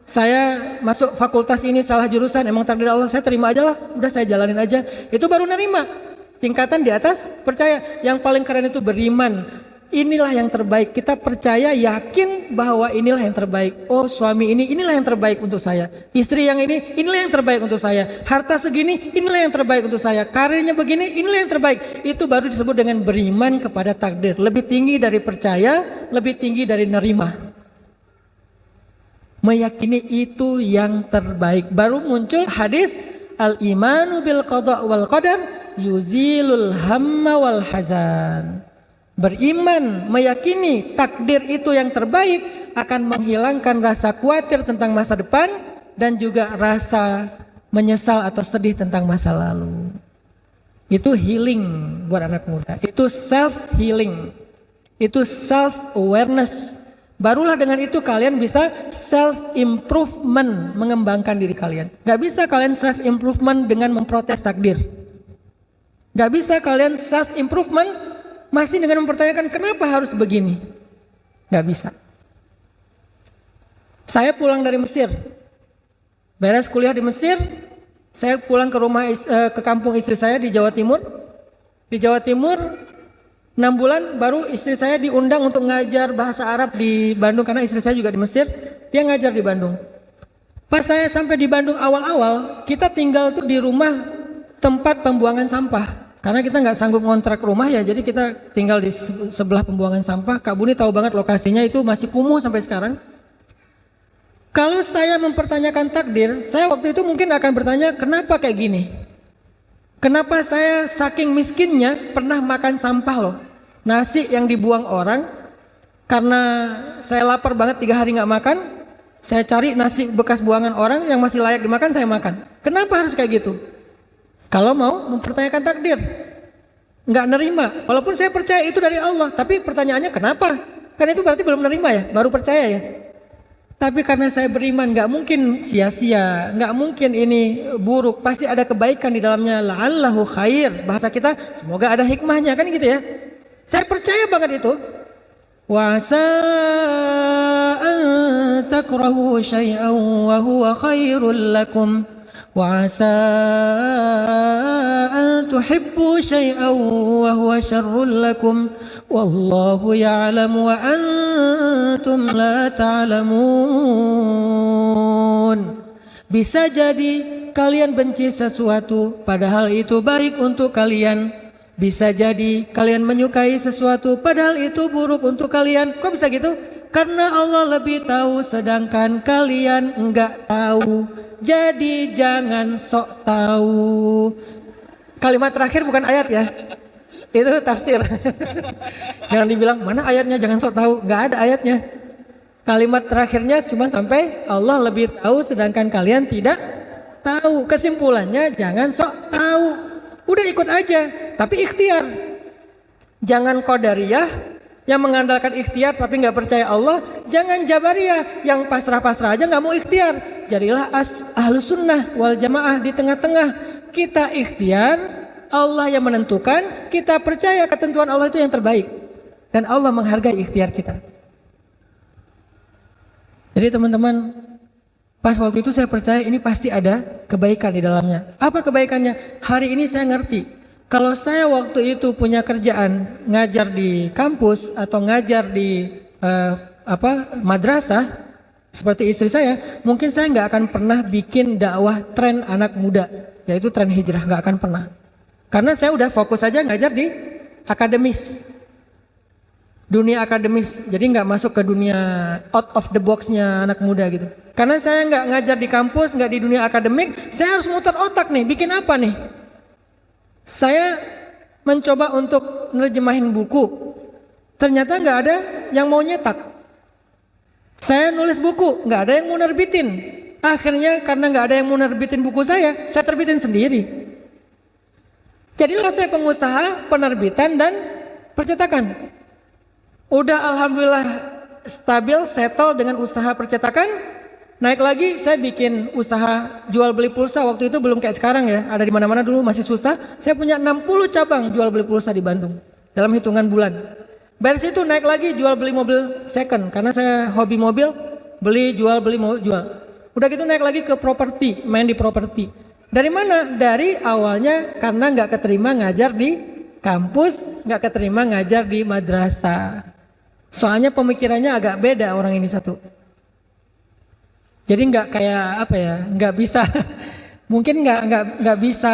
Saya masuk fakultas ini salah jurusan, emang takdir dari Allah. Saya terima aja lah, udah saya jalanin aja. Itu baru nerima. Tingkatan di atas percaya. Yang paling keren itu beriman. Inilah yang terbaik. Kita percaya, yakin bahwa inilah yang terbaik. Oh, suami ini, inilah yang terbaik untuk saya. Istri yang ini, inilah yang terbaik untuk saya. Harta segini, inilah yang terbaik untuk saya. Karirnya begini, inilah yang terbaik. Itu baru disebut dengan beriman kepada takdir. Lebih tinggi dari percaya, lebih tinggi dari nerima. Meyakini itu yang terbaik. Baru muncul hadis al-imanu bil qada' wal qadar yuzilul hamma wal hazan. Beriman, meyakini takdir itu yang terbaik akan menghilangkan rasa khawatir tentang masa depan dan juga rasa menyesal atau sedih tentang masa lalu. Itu healing buat anak muda. Itu self healing. Itu self awareness. Barulah dengan itu kalian bisa self improvement, mengembangkan diri kalian. Gak bisa kalian self improvement dengan memprotes takdir. Gak bisa kalian self improvement masih dengan mempertanyakan kenapa harus begini. Gak bisa. Saya pulang dari Mesir, beres kuliah di Mesir, saya pulang ke rumah ke kampung istri saya di Jawa Timur. Di Jawa Timur 6 bulan baru istri saya diundang untuk ngajar bahasa Arab di Bandung, karena istri saya juga di Mesir, dia ngajar di Bandung. Pas saya sampai di Bandung awal-awal, kita tinggal tuh di rumah tempat pembuangan sampah. Karena kita nggak sanggup ngontrak rumah ya, jadi kita tinggal di sebelah pembuangan sampah. Kak Buni tahu banget lokasinya, itu masih kumuh sampai sekarang. Kalau saya mempertanyakan takdir, saya waktu itu mungkin akan bertanya, kenapa kayak gini? Kenapa saya saking miskinnya pernah makan sampah loh? Nasi yang dibuang orang, karena saya lapar banget 3 hari nggak makan, saya cari nasi bekas buangan orang yang masih layak dimakan, saya makan. Kenapa harus kayak gitu? Kalau mau mempertanyakan takdir, nggak nerima. Walaupun saya percaya itu dari Allah, tapi pertanyaannya kenapa? Kan itu berarti belum nerima ya, baru percaya ya. Tapi karena saya beriman, nggak mungkin sia-sia, nggak mungkin ini buruk, pasti ada kebaikan di dalamnya. La'allahu khair, bahasa kita semoga ada hikmahnya, kan gitu ya. Saya percaya banget itu. Wa asa an takrahu syai'an wa huwa khairul lakum. وعسى أن تحبوا شيئا وهو شر لكم والله يعلم وأنتم لا تعلمون. Bisa jadi kalian benci sesuatu padahal itu baik untuk kalian. Bisa jadi kalian menyukai sesuatu padahal itu buruk untuk kalian. Kok bisa gitu? Karena Allah lebih tahu sedangkan kalian enggak tahu. Jadi jangan sok tahu. Kalimat terakhir bukan ayat ya, itu tafsir. Jangan dibilang mana ayatnya, jangan sok tahu, nggak ada ayatnya. Kalimat terakhirnya cuma sampai Allah lebih tahu sedangkan kalian tidak tahu. Kesimpulannya jangan sok tahu, udah ikut aja, tapi ikhtiar. Jangan qadariyah yang mengandalkan ikhtiar tapi nggak percaya Allah. Jangan jabariyah yang pasrah-pasrah aja nggak mau ikhtiar. Jadilah ahlus sunnah wal jamaah di tengah-tengah. Kita ikhtiar, Allah yang menentukan. Kita percaya ketentuan Allah itu yang terbaik, dan Allah menghargai ikhtiar kita. Jadi teman-teman, Pas waktu itu saya percaya ini pasti ada kebaikan di dalamnya. Apa kebaikannya? Hari ini saya ngerti. Kalau saya waktu itu punya kerjaan ngajar di kampus atau ngajar di madrasah seperti istri saya, mungkin saya nggak akan pernah bikin dakwah tren anak muda, yaitu tren hijrah, nggak akan pernah. Karena saya udah fokus aja ngajar di akademis, dunia akademis, jadi nggak masuk ke dunia out of the box-nya anak muda gitu. Karena saya nggak ngajar di kampus, nggak di dunia akademik, saya harus muter otak nih, bikin apa nih? Saya mencoba untuk nerjemahin buku, ternyata nggak ada yang mau nyetak. Saya nulis buku, nggak ada yang mau nerbitin. Akhirnya karena nggak ada yang mau nerbitin buku saya terbitin sendiri. Jadilah saya pengusaha penerbitan dan percetakan. Udah alhamdulillah stabil, settle dengan usaha percetakan. Naik lagi saya bikin usaha jual beli pulsa. Waktu itu belum kayak sekarang ya, ada di mana-mana dulu masih susah. Saya punya 60 cabang jual beli pulsa di Bandung dalam hitungan bulan. Dari situ naik lagi jual beli mobil second karena saya hobi mobil, beli jual beli mau jual. Udah gitu naik lagi ke properti, main di properti. Dari mana? Dari awalnya karena nggak keterima ngajar di kampus, nggak keterima ngajar di madrasah. Soalnya pemikirannya agak beda orang ini satu. Jadi nggak kayak apa ya, nggak bisa, mungkin nggak bisa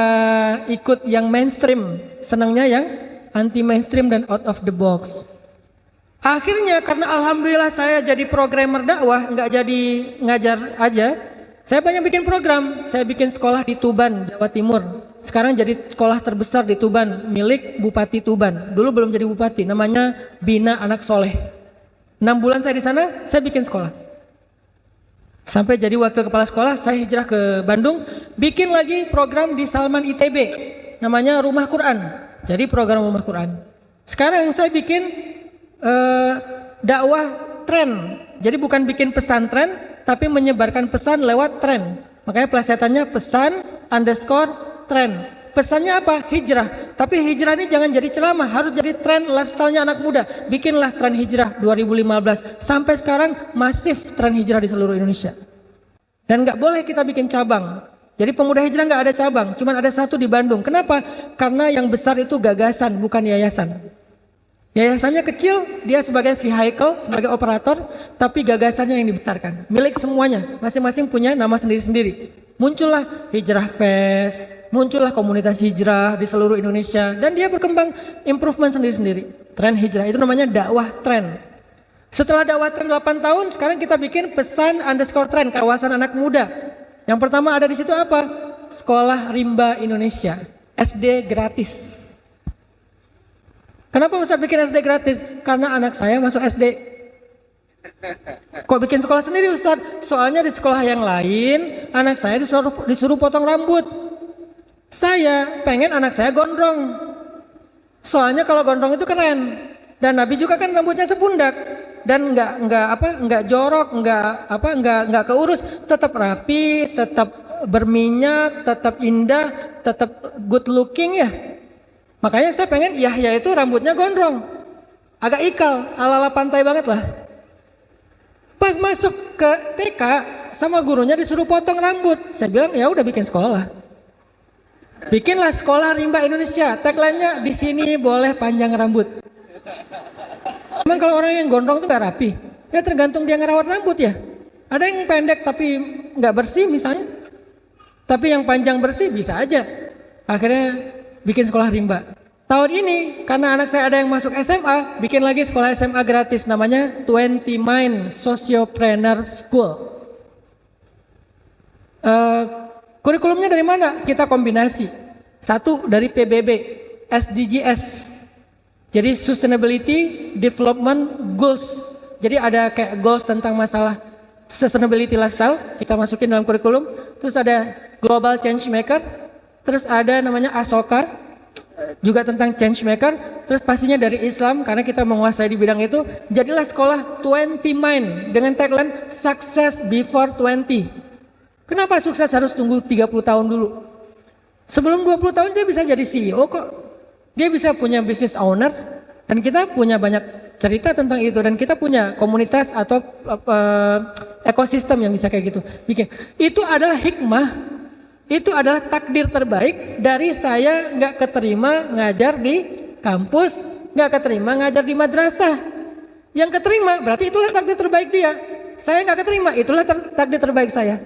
ikut yang mainstream, senangnya yang anti mainstream dan out of the box. Akhirnya karena alhamdulillah saya jadi programmer dakwah, nggak jadi ngajar aja. Saya banyak bikin program, saya bikin sekolah di Tuban, Jawa Timur. Sekarang jadi sekolah terbesar di Tuban, milik Bupati Tuban. Dulu belum jadi bupati, namanya Bina Anak Soleh. 6 bulan saya di sana, saya bikin sekolah. Sampai jadi wakil kepala sekolah, saya hijrah ke Bandung, bikin lagi program di Salman ITB, namanya Rumah Quran. Jadi program Rumah Quran. Sekarang saya bikin dakwah tren. Jadi bukan bikin pesantren, tapi menyebarkan pesan lewat tren. Makanya pelesetannya pesan underscore tren. Pesannya apa? Hijrah. Tapi hijrah ini jangan jadi ceramah, harus jadi tren lifestyle-nya anak muda. Bikinlah tren hijrah 2015. Sampai sekarang masif tren hijrah di seluruh Indonesia. Dan nggak boleh kita bikin cabang. Jadi pemuda hijrah nggak ada cabang, cuma ada satu di Bandung. Kenapa? Karena yang besar itu gagasan, bukan yayasan. Yayasannya kecil, dia sebagai vehicle, sebagai operator, tapi gagasannya yang dibesarkan. Milik semuanya, masing-masing punya nama sendiri-sendiri. Muncullah Hijrah Fest, muncullah komunitas hijrah di seluruh Indonesia, dan dia berkembang improvement sendiri-sendiri. Tren hijrah itu namanya dakwah tren. Setelah dakwah tren 8 tahun, sekarang kita bikin pesan underscore tren, kawasan anak muda. Yang pertama ada di situ apa? Sekolah Rimba Indonesia, SD gratis. Kenapa Ustaz bikin SD gratis? Karena anak saya masuk SD. Kok bikin sekolah sendiri Ustaz? Soalnya di sekolah yang lain, anak saya disuruh potong rambut. Saya pengen anak saya gondrong. Soalnya kalau gondrong itu keren. Dan Nabi juga kan rambutnya sepundak. Dan nggak jorok, nggak keurus, tetap rapi, tetap berminyak, tetap indah, tetap good looking ya. Makanya saya pengen Yahya itu rambutnya gondrong, agak ikal, ala-ala pantai banget lah. Pas masuk ke TK sama gurunya disuruh potong rambut. Saya bilang ya udah bikin sekolah. Bikinlah sekolah Rimba Indonesia. Tagline-nya di sini boleh panjang rambut. Emang kalau orang yang gondrong itu nggak rapi? Ya tergantung dia ngerawat rambut ya. Ada yang pendek tapi nggak bersih misalnya. Tapi yang panjang bersih bisa aja. Akhirnya bikin sekolah Rimba. Tahun ini karena anak saya ada yang masuk SMA, bikin lagi sekolah SMA gratis namanya 20 Mind Sociopreneur School. Kurikulumnya dari mana? Kita kombinasi. Satu dari PBB, SDGs. Jadi Sustainability Development Goals. Jadi ada kayak goals tentang masalah sustainability lifestyle, kita masukin dalam kurikulum. Terus ada Global Change Maker. Terus ada namanya Asoka, juga tentang change maker. Terus pastinya dari Islam, karena kita menguasai di bidang itu. Jadilah sekolah 20 Mind dengan tagline Success Before 20. Kenapa sukses harus tunggu 30 tahun dulu? Sebelum 20 tahun dia bisa jadi CEO kok. Dia bisa punya business owner. Dan kita punya banyak cerita tentang itu. Dan kita punya komunitas atau ekosistem yang bisa kayak gitu bikin. Itu adalah hikmah, itu adalah takdir terbaik dari saya nggak keterima ngajar di kampus, nggak keterima ngajar di madrasah. Yang keterima berarti itulah takdir terbaik dia. Saya nggak keterima, itulah takdir terbaik saya.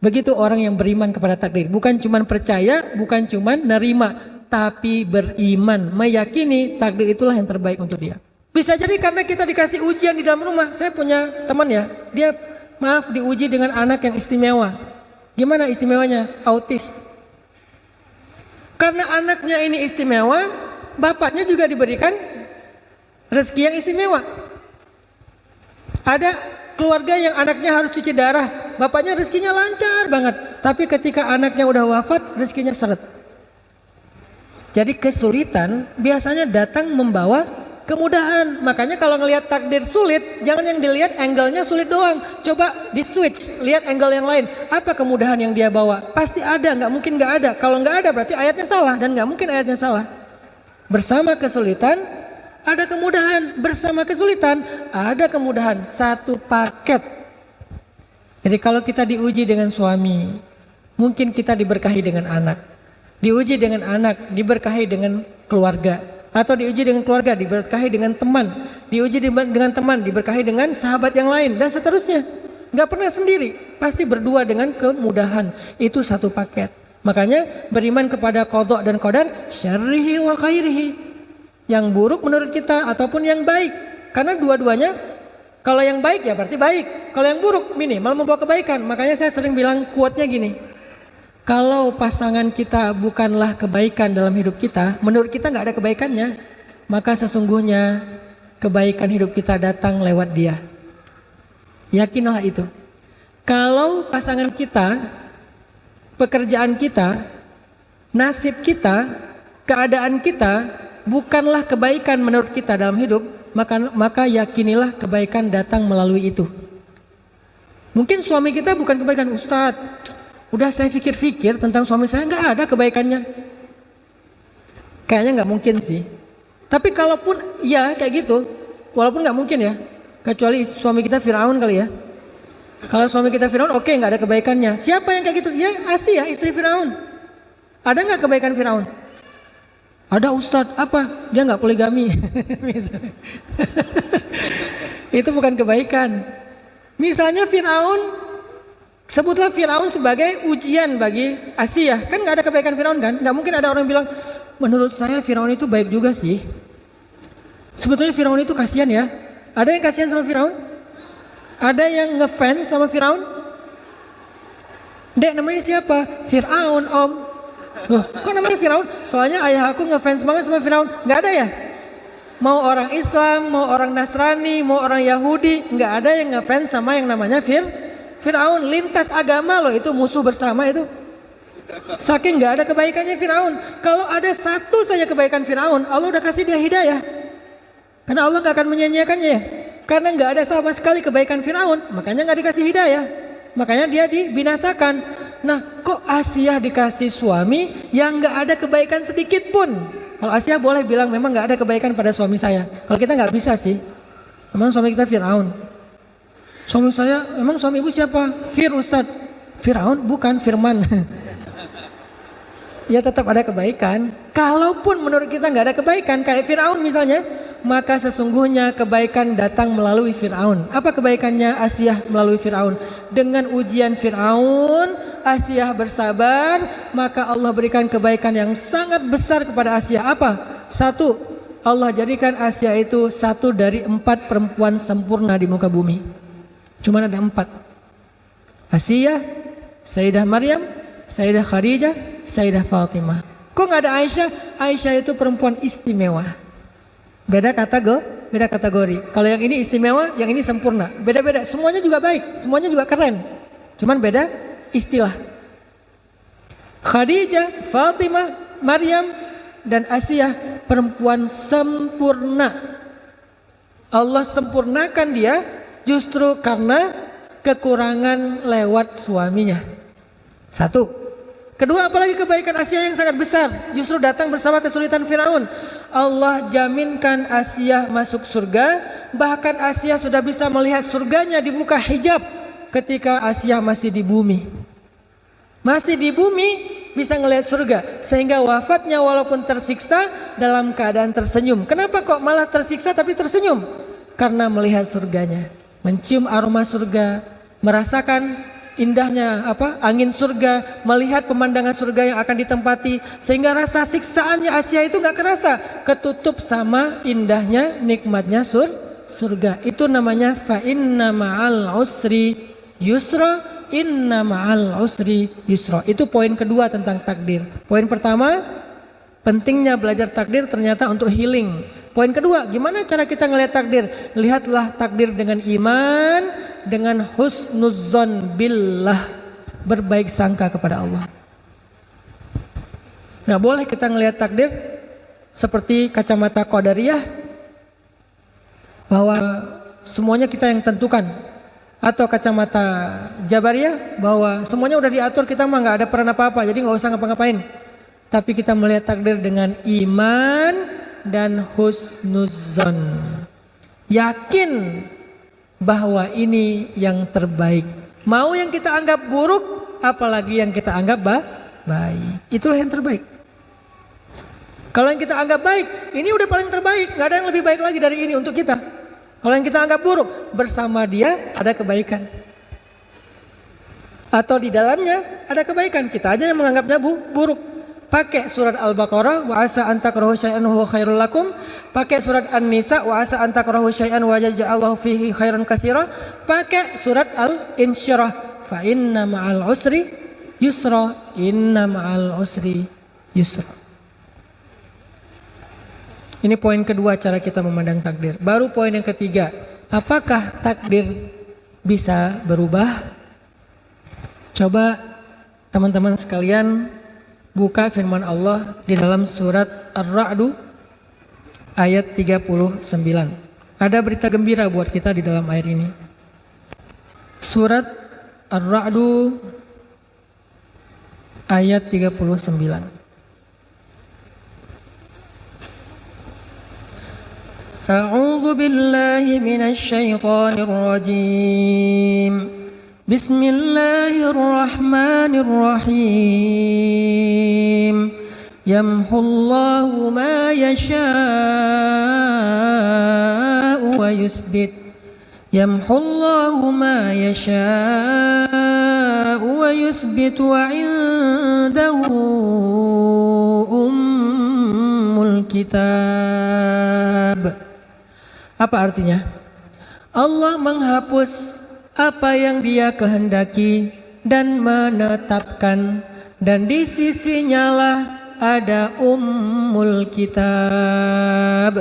Begitu orang yang beriman kepada takdir, bukan cuma percaya, bukan cuma nerima, tapi beriman, meyakini takdir itulah yang terbaik untuk dia. Bisa jadi karena kita dikasih ujian di dalam rumah. Saya punya teman ya, dia diuji dengan anak yang istimewa. Gimana istimewanya? Autis. Karena anaknya ini istimewa, bapaknya juga diberikan rezeki yang istimewa. Ada keluarga yang anaknya harus cuci darah, bapaknya rezekinya lancar banget. Tapi ketika anaknya udah wafat, rezekinya seret. Jadi kesulitan biasanya datang membawa kemudahan. Makanya kalau ngelihat takdir sulit, jangan yang dilihat angle-nya sulit doang. Coba di switch, lihat angle yang lain. Apa kemudahan yang dia bawa? Pasti ada, nggak mungkin nggak ada. Kalau nggak ada berarti ayatnya salah, dan nggak mungkin ayatnya salah. Bersama kesulitan ada kemudahan, bersama kesulitan ada kemudahan. Satu paket. Jadi kalau kita diuji dengan suami, mungkin kita diberkahi dengan anak. Diuji dengan anak, diberkahi dengan keluarga. Atau diuji dengan keluarga, diberkahi dengan teman. Diuji dengan teman, diberkahi dengan sahabat yang lain, dan seterusnya. Gak pernah sendiri, pasti berdua dengan kemudahan. Itu satu paket. Makanya beriman kepada qadha dan qadar, syarrihi wa khairihi. Yang buruk menurut kita ataupun yang baik. Karena dua-duanya, kalau yang baik ya berarti baik. Kalau yang buruk minimal membawa kebaikan. Makanya saya sering bilang quote-nya gini. Kalau pasangan kita bukanlah kebaikan dalam hidup kita, menurut kita nggak ada kebaikannya, maka sesungguhnya kebaikan hidup kita datang lewat dia. Yakinlah itu. Kalau pasangan kita, pekerjaan kita, nasib kita, keadaan kita bukanlah kebaikan menurut kita dalam hidup, maka yakinilah kebaikan datang melalui itu. Mungkin suami kita bukan kebaikan, Ustadz. Udah saya pikir-pikir tentang suami saya, nggak ada kebaikannya. Kayaknya nggak mungkin sih. Tapi kalaupun ya kayak gitu, walaupun nggak mungkin ya, kecuali suami kita Firaun kali ya. Kalau suami kita Firaun, oke, nggak ada kebaikannya. Siapa yang kayak gitu? Ya Asia, istri Firaun. Ada nggak kebaikan Firaun? Ada, Ustadz. Apa? Dia nggak poligami. Itu bukan kebaikan. Misalnya Firaun, sebutlah Firaun sebagai ujian bagi Asia. Kan gak ada kebaikan Firaun kan? Gak mungkin ada orang bilang, menurut saya Firaun itu baik juga sih. Sebetulnya Firaun itu kasihan ya. Ada yang kasihan sama Firaun? Ada yang ngefans sama Firaun? Dek, namanya siapa? Firaun, Om. Loh, kok namanya Firaun? Soalnya ayah aku ngefans banget sama Firaun. Gak ada ya? Mau orang Islam, mau orang Nasrani, mau orang Yahudi, gak ada yang ngefans sama yang namanya Firaun. Lintas agama loh, itu musuh bersama itu. Saking nggak ada kebaikannya Firaun. Kalau ada satu saja kebaikan Firaun, Allah udah kasih dia hidayah. Karena Allah nggak akan menyanyiakannya. Karena nggak ada sama sekali kebaikan Firaun, makanya nggak dikasih hidayah. Makanya dia dibinasakan. Nah, kok Asia dikasih suami yang nggak ada kebaikan sedikit pun? Kalau Asia boleh bilang memang nggak ada kebaikan pada suami saya. Kalau kita nggak bisa sih. Memang suami kita Firaun. Suami saya, emang suami ibu siapa? Ustadz. Firaun bukan, Firman. Ya tetap ada kebaikan. Kalaupun menurut kita nggak ada kebaikan, kayak Firaun misalnya, maka sesungguhnya kebaikan datang melalui Firaun. Apa kebaikannya Asia melalui Firaun? Dengan ujian Firaun, Asia bersabar, maka Allah berikan kebaikan yang sangat besar kepada Asia. Apa? Satu, Allah jadikan Asia itu satu dari 4 perempuan sempurna di muka bumi. Cuma ada 4. Asia, Sayyidah Maryam, Sayyidah Khadijah, Sayyidah Fatimah. Kok nggak ada Aisyah? Aisyah itu perempuan istimewa. Beda kategori. Kalau yang ini istimewa, yang ini sempurna. Beda-beda. Semuanya juga baik, semuanya juga keren. Cuman beda istilah. Khadijah, Fatimah, Maryam, dan Asia perempuan sempurna. Allah sempurnakan dia justru karena kekurangan lewat suaminya. Satu. Kedua, apalagi kebaikan Asia yang sangat besar justru datang bersama kesulitan Firaun. Allah jaminkan Asia masuk surga Bahkan Asia sudah bisa melihat surganya dibuka hijab ketika Asia masih di bumi. Masih di bumi bisa ngelihat surga, sehingga wafatnya walaupun tersiksa dalam keadaan tersenyum. Kenapa kok malah tersiksa tapi tersenyum? Karena melihat surganya, mencium aroma surga, merasakan indahnya angin surga, melihat pemandangan surga yang akan ditempati, sehingga rasa siksaannya Asia itu nggak kerasa, ketutup sama indahnya nikmatnya surga. Itu namanya fa inna ma'al usri yusra, inna ma'al usri yusra. Itu poin kedua tentang takdir. Poin pertama, pentingnya belajar takdir ternyata untuk healing. Poin kedua, gimana cara kita ngelihat takdir? Lihatlah takdir dengan iman, dengan husnudzon billah, berbaik sangka kepada Allah. Nggak boleh kita ngelihat takdir seperti kacamata qadariyah, bahwa semuanya kita yang tentukan, atau kacamata jabariyah bahwa semuanya udah diatur, kita mah nggak ada peran apa-apa, jadi nggak usah ngapa-ngapain. Tapi kita melihat takdir dengan iman dan husnudzon, yakin bahwa ini yang terbaik. Mau yang kita anggap buruk, apalagi yang kita anggap baik, itulah yang terbaik. Kalau yang kita anggap baik, ini udah paling terbaik, nggak ada yang lebih baik lagi dari ini untuk kita. Kalau yang kita anggap buruk, bersama dia ada kebaikan, atau di dalamnya ada kebaikan, kita aja yang menganggapnya buruk. Pakai surat Al-Baqarah, wa asa an takrahu syai'an huwa khairul lakum. Pakai surat An-Nisa, wa asa an takrahu syai'an wa yaj'alallahu fihi khairan katsira. Pakai surat Al-Insyirah, fa inna ma'al usri yusra, inna ma'al usri yusra. Ini poin kedua cara kita memandang takdir. Baru poin yang ketiga, apakah takdir bisa berubah? Coba teman-teman sekalian buka firman Allah di dalam surat Ar-Ra'd ayat 39. Ada berita gembira buat kita di dalam ayat ini. Surat Ar-Ra'd ayat 39. A'udzu billahi minasy syaithanir rajim. Bismillahirrahmanirrahim. Yamhullahu ma yasha'u wa yuthbit. Yamhullahu ma yasha'u wa yuthbit wa 'indahu ummul kitab. Apa artinya? Allah menghapus apa yang Dia kehendaki dan menetapkan, dan di sisinya lah ada ummul kitab.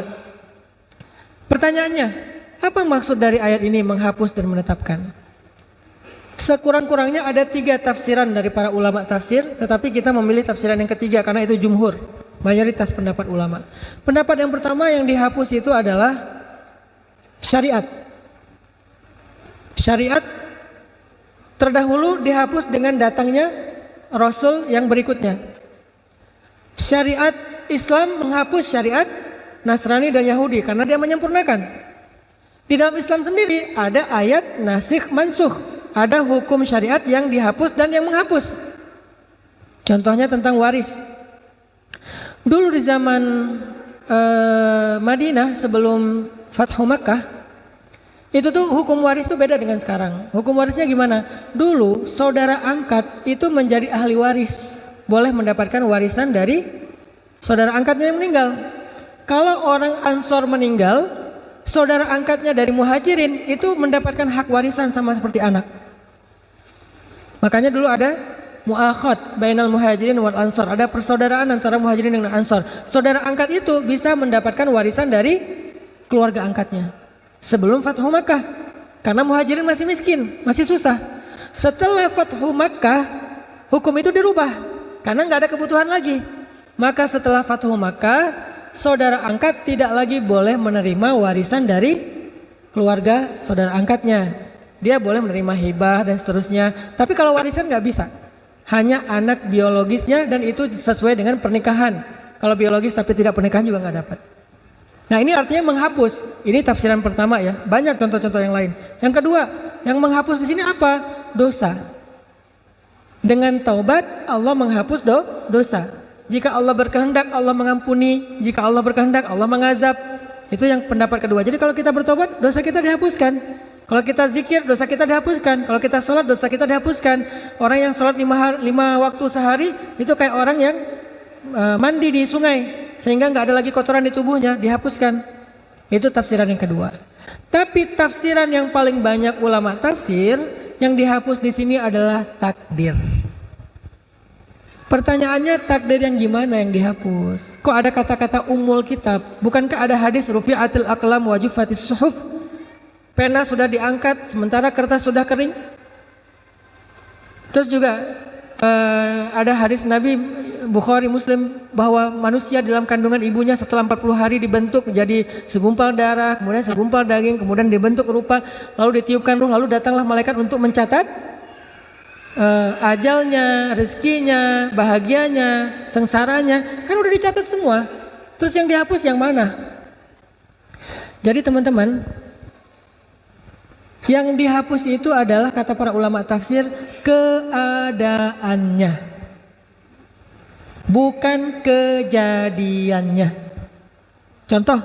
Pertanyaannya, apa maksud dari ayat ini menghapus dan menetapkan? Sekurang-kurangnya ada 3 tafsiran dari para ulama tafsir, tetapi kita memilih tafsiran yang ketiga karena itu jumhur, mayoritas pendapat ulama. Pendapat yang pertama yang dihapus itu adalah syariat. Syariat terdahulu dihapus dengan datangnya Rasul yang berikutnya. Syariat Islam menghapus syariat Nasrani dan Yahudi karena dia menyempurnakan. Di dalam Islam sendiri ada ayat nasikh mansukh, ada hukum syariat yang dihapus dan yang menghapus. Contohnya tentang waris. Dulu di zaman Madinah sebelum Fathu Makkah, itu tuh hukum waris tuh beda dengan sekarang. Hukum warisnya gimana? Dulu saudara angkat itu menjadi ahli waris, boleh mendapatkan warisan dari saudara angkatnya yang meninggal. Kalau orang Ansor meninggal, saudara angkatnya dari Muhajirin itu mendapatkan hak warisan sama seperti anak. Makanya dulu ada mu'akhad bainal Muhajirin wal Ansor, ada persaudaraan antara Muhajirin dengan Ansor. Saudara angkat itu bisa mendapatkan warisan dari keluarga angkatnya sebelum Fathu Makkah, karena Muhajirin masih miskin, masih susah. Setelah Fathu Makkah, hukum itu dirubah karena nggak ada kebutuhan lagi. Maka setelah Fathu Makkah, saudara angkat tidak lagi boleh menerima warisan dari keluarga saudara angkatnya. Dia boleh menerima hibah dan seterusnya. Tapi kalau warisan nggak bisa, hanya anak biologisnya, dan itu sesuai dengan pernikahan. Kalau biologis tapi tidak pernikahan juga nggak dapat. Nah ini artinya menghapus. Ini tafsiran pertama ya. Banyak contoh-contoh yang lain. Yang kedua, yang menghapus di sini apa? Dosa. Dengan taubat Allah menghapus dosa. Jika Allah berkehendak Allah mengampuni. Jika Allah berkehendak Allah mengazab. Itu yang pendapat kedua. Jadi kalau kita bertobat dosa kita dihapuskan. Kalau kita zikir dosa kita dihapuskan. Kalau kita sholat dosa kita dihapuskan. Orang yang sholat 5 waktu sehari itu kayak orang yang mandi di sungai sehingga nggak ada lagi kotoran di tubuhnya, dihapuskan. Itu tafsiran yang kedua. Tapi tafsiran yang paling banyak ulama tafsir yang dihapus di sini adalah takdir. Pertanyaannya takdir yang gimana yang dihapus? Kok ada kata-kata umul kitab? Bukankah ada hadis rufi'atil aqlam wa juffatis suhuf? Pena sudah diangkat sementara kertas sudah kering. Terus juga ada hadis Nabi Bukhari Muslim bahwa manusia dalam kandungan ibunya setelah 40 hari dibentuk jadi segumpal darah, kemudian segumpal daging, kemudian dibentuk rupa, lalu ditiupkan ruh, lalu datanglah malaikat untuk mencatat ajalnya, rezekinya, bahagianya, sengsaranya, kan udah dicatat semua. Terus yang dihapus yang mana? Jadi teman-teman, yang dihapus itu adalah kata para ulama tafsir keadaannya, bukan kejadiannya. Contoh,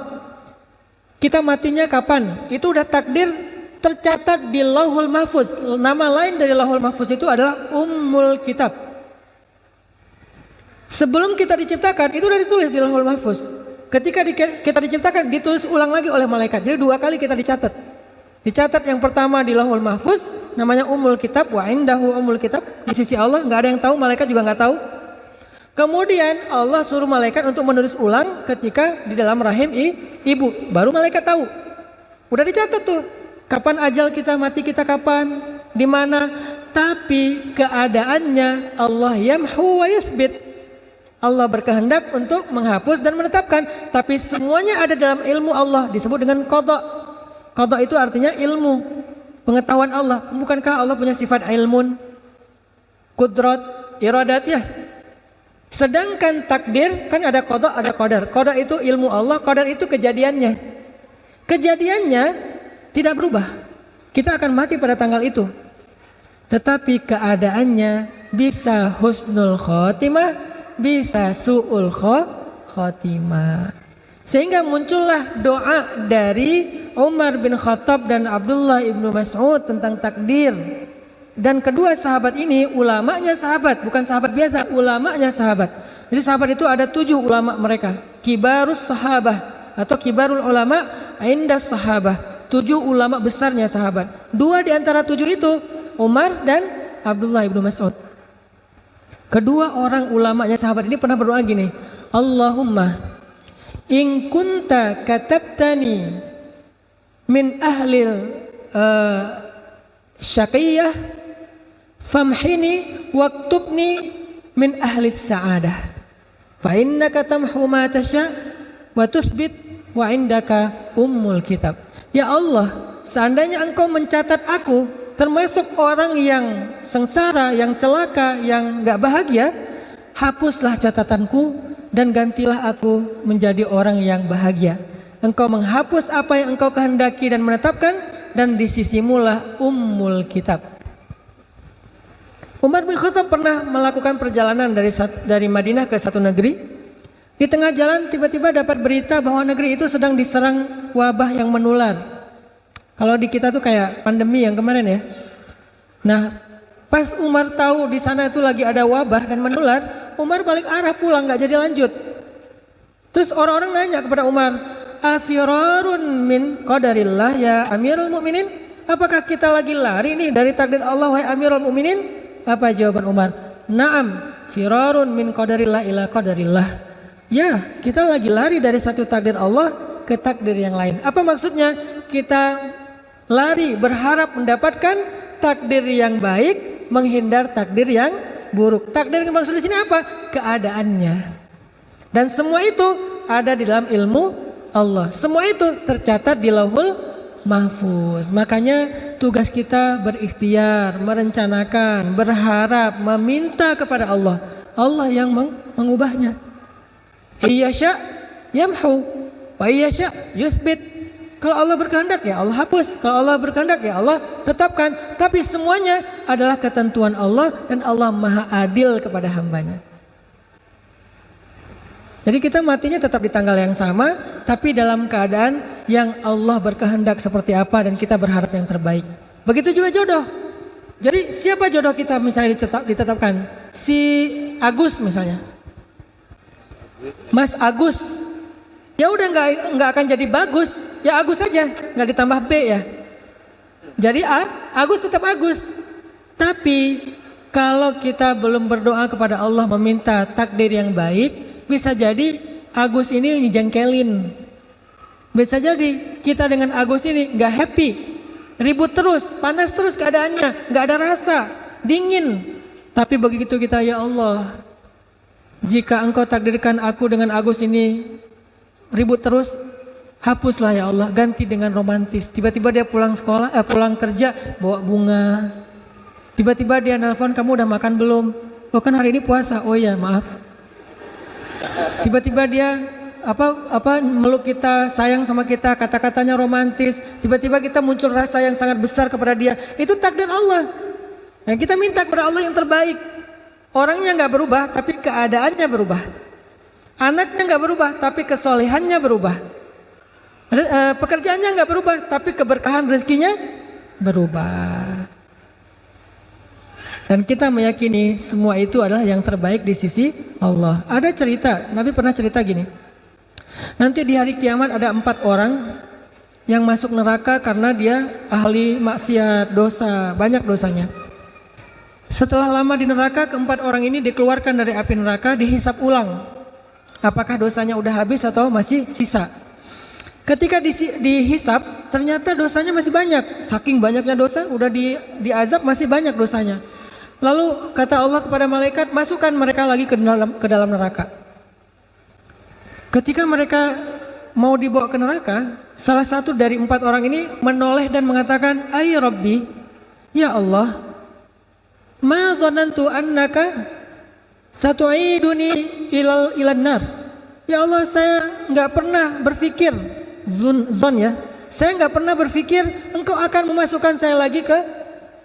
kita matinya kapan? Itu udah takdir tercatat di Lauhul Mahfuz. Nama lain dari Lauhul Mahfuz itu adalah Ummul Kitab. Sebelum kita diciptakan itu udah ditulis di Lauhul Mahfuz. Ketika kita diciptakan ditulis ulang lagi oleh malaikat. Jadi 2 kali kita dicatat. Dicatat yang pertama di Lauhul Mahfuz, namanya Ummul Kitab, wa indahu Ummul Kitab, di sisi Allah, nggak ada yang tahu, malaikat juga nggak tahu. Kemudian Allah suruh malaikat untuk menulis ulang ketika di dalam rahim ibu, baru malaikat tahu. Udah dicatat tuh, kapan ajal kita, mati kita kapan, di mana. Tapi keadaannya Allah yamhu wa yuthbit. Allah berkehendak untuk menghapus dan menetapkan, tapi semuanya ada dalam ilmu Allah, disebut dengan qada. Qada itu artinya ilmu, pengetahuan Allah. Bukankah Allah punya sifat ilmun, kudrat, iradat ya? Sedangkan takdir kan ada qada, ada qadar. Qada itu ilmu Allah, qadar itu kejadiannya. Kejadiannya tidak berubah. Kita akan mati pada tanggal itu. Tetapi keadaannya bisa husnul khotimah, bisa su'ul khotimah. Sehingga muncullah doa dari Umar bin Khattab dan Abdullah ibnu Mas'ud tentang takdir. Dan kedua sahabat ini ulamanya sahabat, bukan sahabat biasa, ulamanya sahabat. Jadi sahabat itu ada 7 ulama mereka, kibarus sahabah atau kibarul ulama indas sahabah, 7 ulama besarnya sahabat. 2 di antara 7 itu Umar dan Abdullah ibnu Mas'ud. Kedua orang ulamanya sahabat ini pernah berdoa gini, Allahumma in kunta katabtani min ahlil syaqiyah famhini waktubni min ahlis sa'adah fa innaka tamhu ma tasha wa tuthbit wa indaka ummul kitab. Ya Allah, seandainya engkau mencatat aku termasuk orang yang sengsara, yang celaka, yang gak bahagia, hapuslah catatanku dan gantilah aku menjadi orang yang bahagia. Engkau menghapus apa yang engkau kehendaki dan menetapkan, dan di sisimulah ummul kitab. Umar bin Khattab pernah melakukan perjalanan dari Madinah ke satu negeri. Di tengah jalan tiba-tiba dapat berita bahwa negeri itu sedang diserang wabah yang menular. Kalau di kita tuh kayak pandemi yang kemarin ya. Nah, pas Umar tahu di sana itu lagi ada wabah dan menular, Umar balik arah pulang, nggak jadi lanjut. Terus orang-orang nanya kepada Umar, afirarun min qadarillah ya Amirul Mukminin? Apakah kita lagi lari nih dari takdir Allah wahai Amirul Mukminin? Apa jawaban Umar? Naam, firarun min qadarillah ila qadarillah. Ya, kita lagi lari dari satu takdir Allah ke takdir yang lain. Apa maksudnya? Kita lari berharap mendapatkan takdir yang baik, menghindar takdir yang buruk. Takdir yang maksud di sini apa? Keadaannya. Dan semua itu ada di dalam ilmu Allah. Semua itu tercatat di Lauhul Mahfuz. Makanya tugas kita berikhtiar, merencanakan, berharap, meminta kepada Allah. Allah yang mengubahnya. Iyasya yamhu Wa yasha yusbit. Kalau Allah berkehendak ya Allah hapus, kalau Allah berkehendak ya Allah tetapkan. Tapi semuanya adalah ketentuan Allah dan Allah Maha Adil kepada hambanya. Jadi kita matinya tetap di tanggal yang sama, tapi dalam keadaan yang Allah berkehendak seperti apa dan kita berharap yang terbaik. Begitu juga jodoh. Jadi siapa jodoh kita misalnya ditetapkan? Si Agus misalnya. Mas Agus. Ya udah nggak akan jadi bagus, ya Agus saja, nggak ditambah B ya. Jadi Agus tetap Agus. Tapi kalau kita belum berdoa kepada Allah meminta takdir yang baik, bisa jadi Agus ini dijengkelin. Bisa jadi kita dengan Agus ini nggak happy, ribut terus, panas terus keadaannya, nggak ada rasa, dingin. Tapi begitu kita ya Allah, jika Engkau takdirkan aku dengan Agus ini ribut terus, hapuslah ya Allah, ganti dengan romantis. Tiba-tiba dia pulang kerja bawa bunga. Tiba-tiba dia nelpon, kamu udah makan belum? Oh kan hari ini puasa. Oh ya maaf. Tiba-tiba dia meluk kita, sayang sama kita, kata-katanya romantis. Tiba-tiba kita muncul rasa yang sangat besar kepada dia. Itu takdir Allah. Dan kita minta kepada Allah yang terbaik. Orangnya nggak berubah, tapi keadaannya berubah. Anaknya nggak berubah, tapi kesolehannya berubah. Pekerjaannya nggak berubah, tapi keberkahan rezekinya berubah. Dan kita meyakini semua itu adalah yang terbaik di sisi Allah. Ada cerita, Nabi pernah cerita gini. Nanti di hari kiamat ada 4 orang yang masuk neraka karena dia ahli maksiat, dosa, banyak dosanya. Setelah lama di neraka, keempat orang ini dikeluarkan dari api neraka, dihisap ulang. Apakah dosanya udah habis atau masih sisa? Ketika dihisap, ternyata dosanya masih banyak. Saking banyaknya dosa, udah diazab masih banyak dosanya. Lalu kata Allah kepada malaikat, masukkan mereka lagi ke dalam neraka. Ketika mereka mau dibawa ke neraka, salah satu dari 4 orang ini menoleh dan mengatakan, "Ay Rabbi, ya Allah, ma zanantu annaka satu'iduni ilan nar." Ya Allah, saya nggak pernah berpikir zon ya. Saya nggak pernah berpikir Engkau akan memasukkan saya lagi ke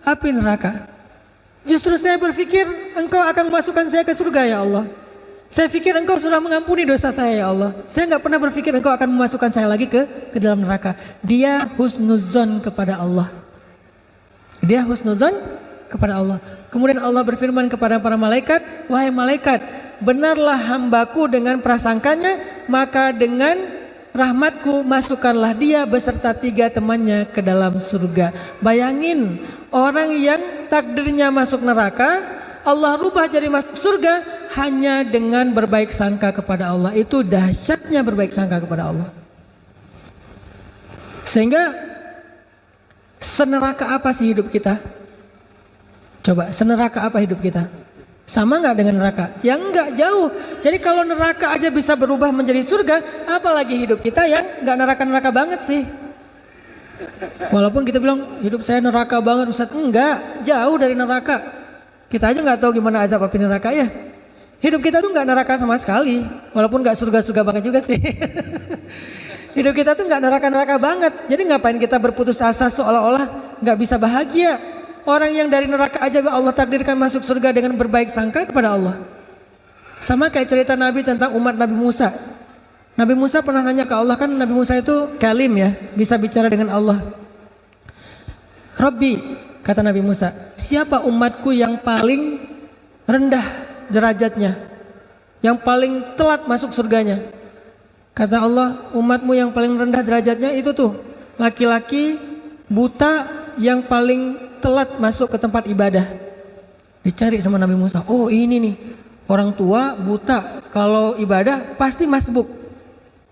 api neraka. Justru saya berpikir Engkau akan memasukkan saya ke surga ya Allah. Saya pikir Engkau sudah mengampuni dosa saya ya Allah. Saya nggak pernah berpikir Engkau akan memasukkan saya lagi ke dalam neraka. Dia husnuzon kepada Allah. Dia husnuzon kepada Allah. Kemudian Allah berfirman kepada para malaikat, wahai malaikat, benarlah hambaku dengan prasangkanya, maka dengan rahmatku masukkanlah dia beserta 3 temannya ke dalam surga. Bayangin, orang yang takdirnya masuk neraka, Allah rubah jadi masuk surga hanya dengan berbaik sangka kepada Allah. Itu dahsyatnya berbaik sangka kepada Allah. Sehingga seneraka apa sih hidup kita? Coba, seneraka apa hidup kita? Sama nggak dengan neraka? Ya nggak jauh. Jadi kalau neraka aja bisa berubah menjadi surga, apalagi hidup kita yang nggak neraka-neraka banget sih. Walaupun kita bilang hidup saya neraka banget, Ustaz, enggak, jauh dari neraka. Kita aja nggak tahu gimana azab api neraka ya. Hidup kita tuh nggak neraka sama sekali, walaupun nggak surga-surga banget juga sih. Hidup kita tuh nggak neraka-neraka banget. Jadi ngapain kita berputus asa seolah-olah nggak bisa bahagia? Orang yang dari neraka aja Allah takdirkan masuk surga dengan berbaik sangka kepada Allah. Sama kayak cerita Nabi tentang umat Nabi Musa. Nabi Musa pernah nanya ke Allah, kan Nabi Musa itu kalim ya, bisa bicara dengan Allah. Rabbi, kata Nabi Musa, siapa umatku yang paling rendah derajatnya, yang paling telat masuk surganya? Kata Allah, umatmu yang paling rendah derajatnya itu tuh laki-laki buta yang paling telat masuk ke tempat ibadah. Dicari sama Nabi Musa, oh ini nih orang tua buta, kalau ibadah pasti masbuk,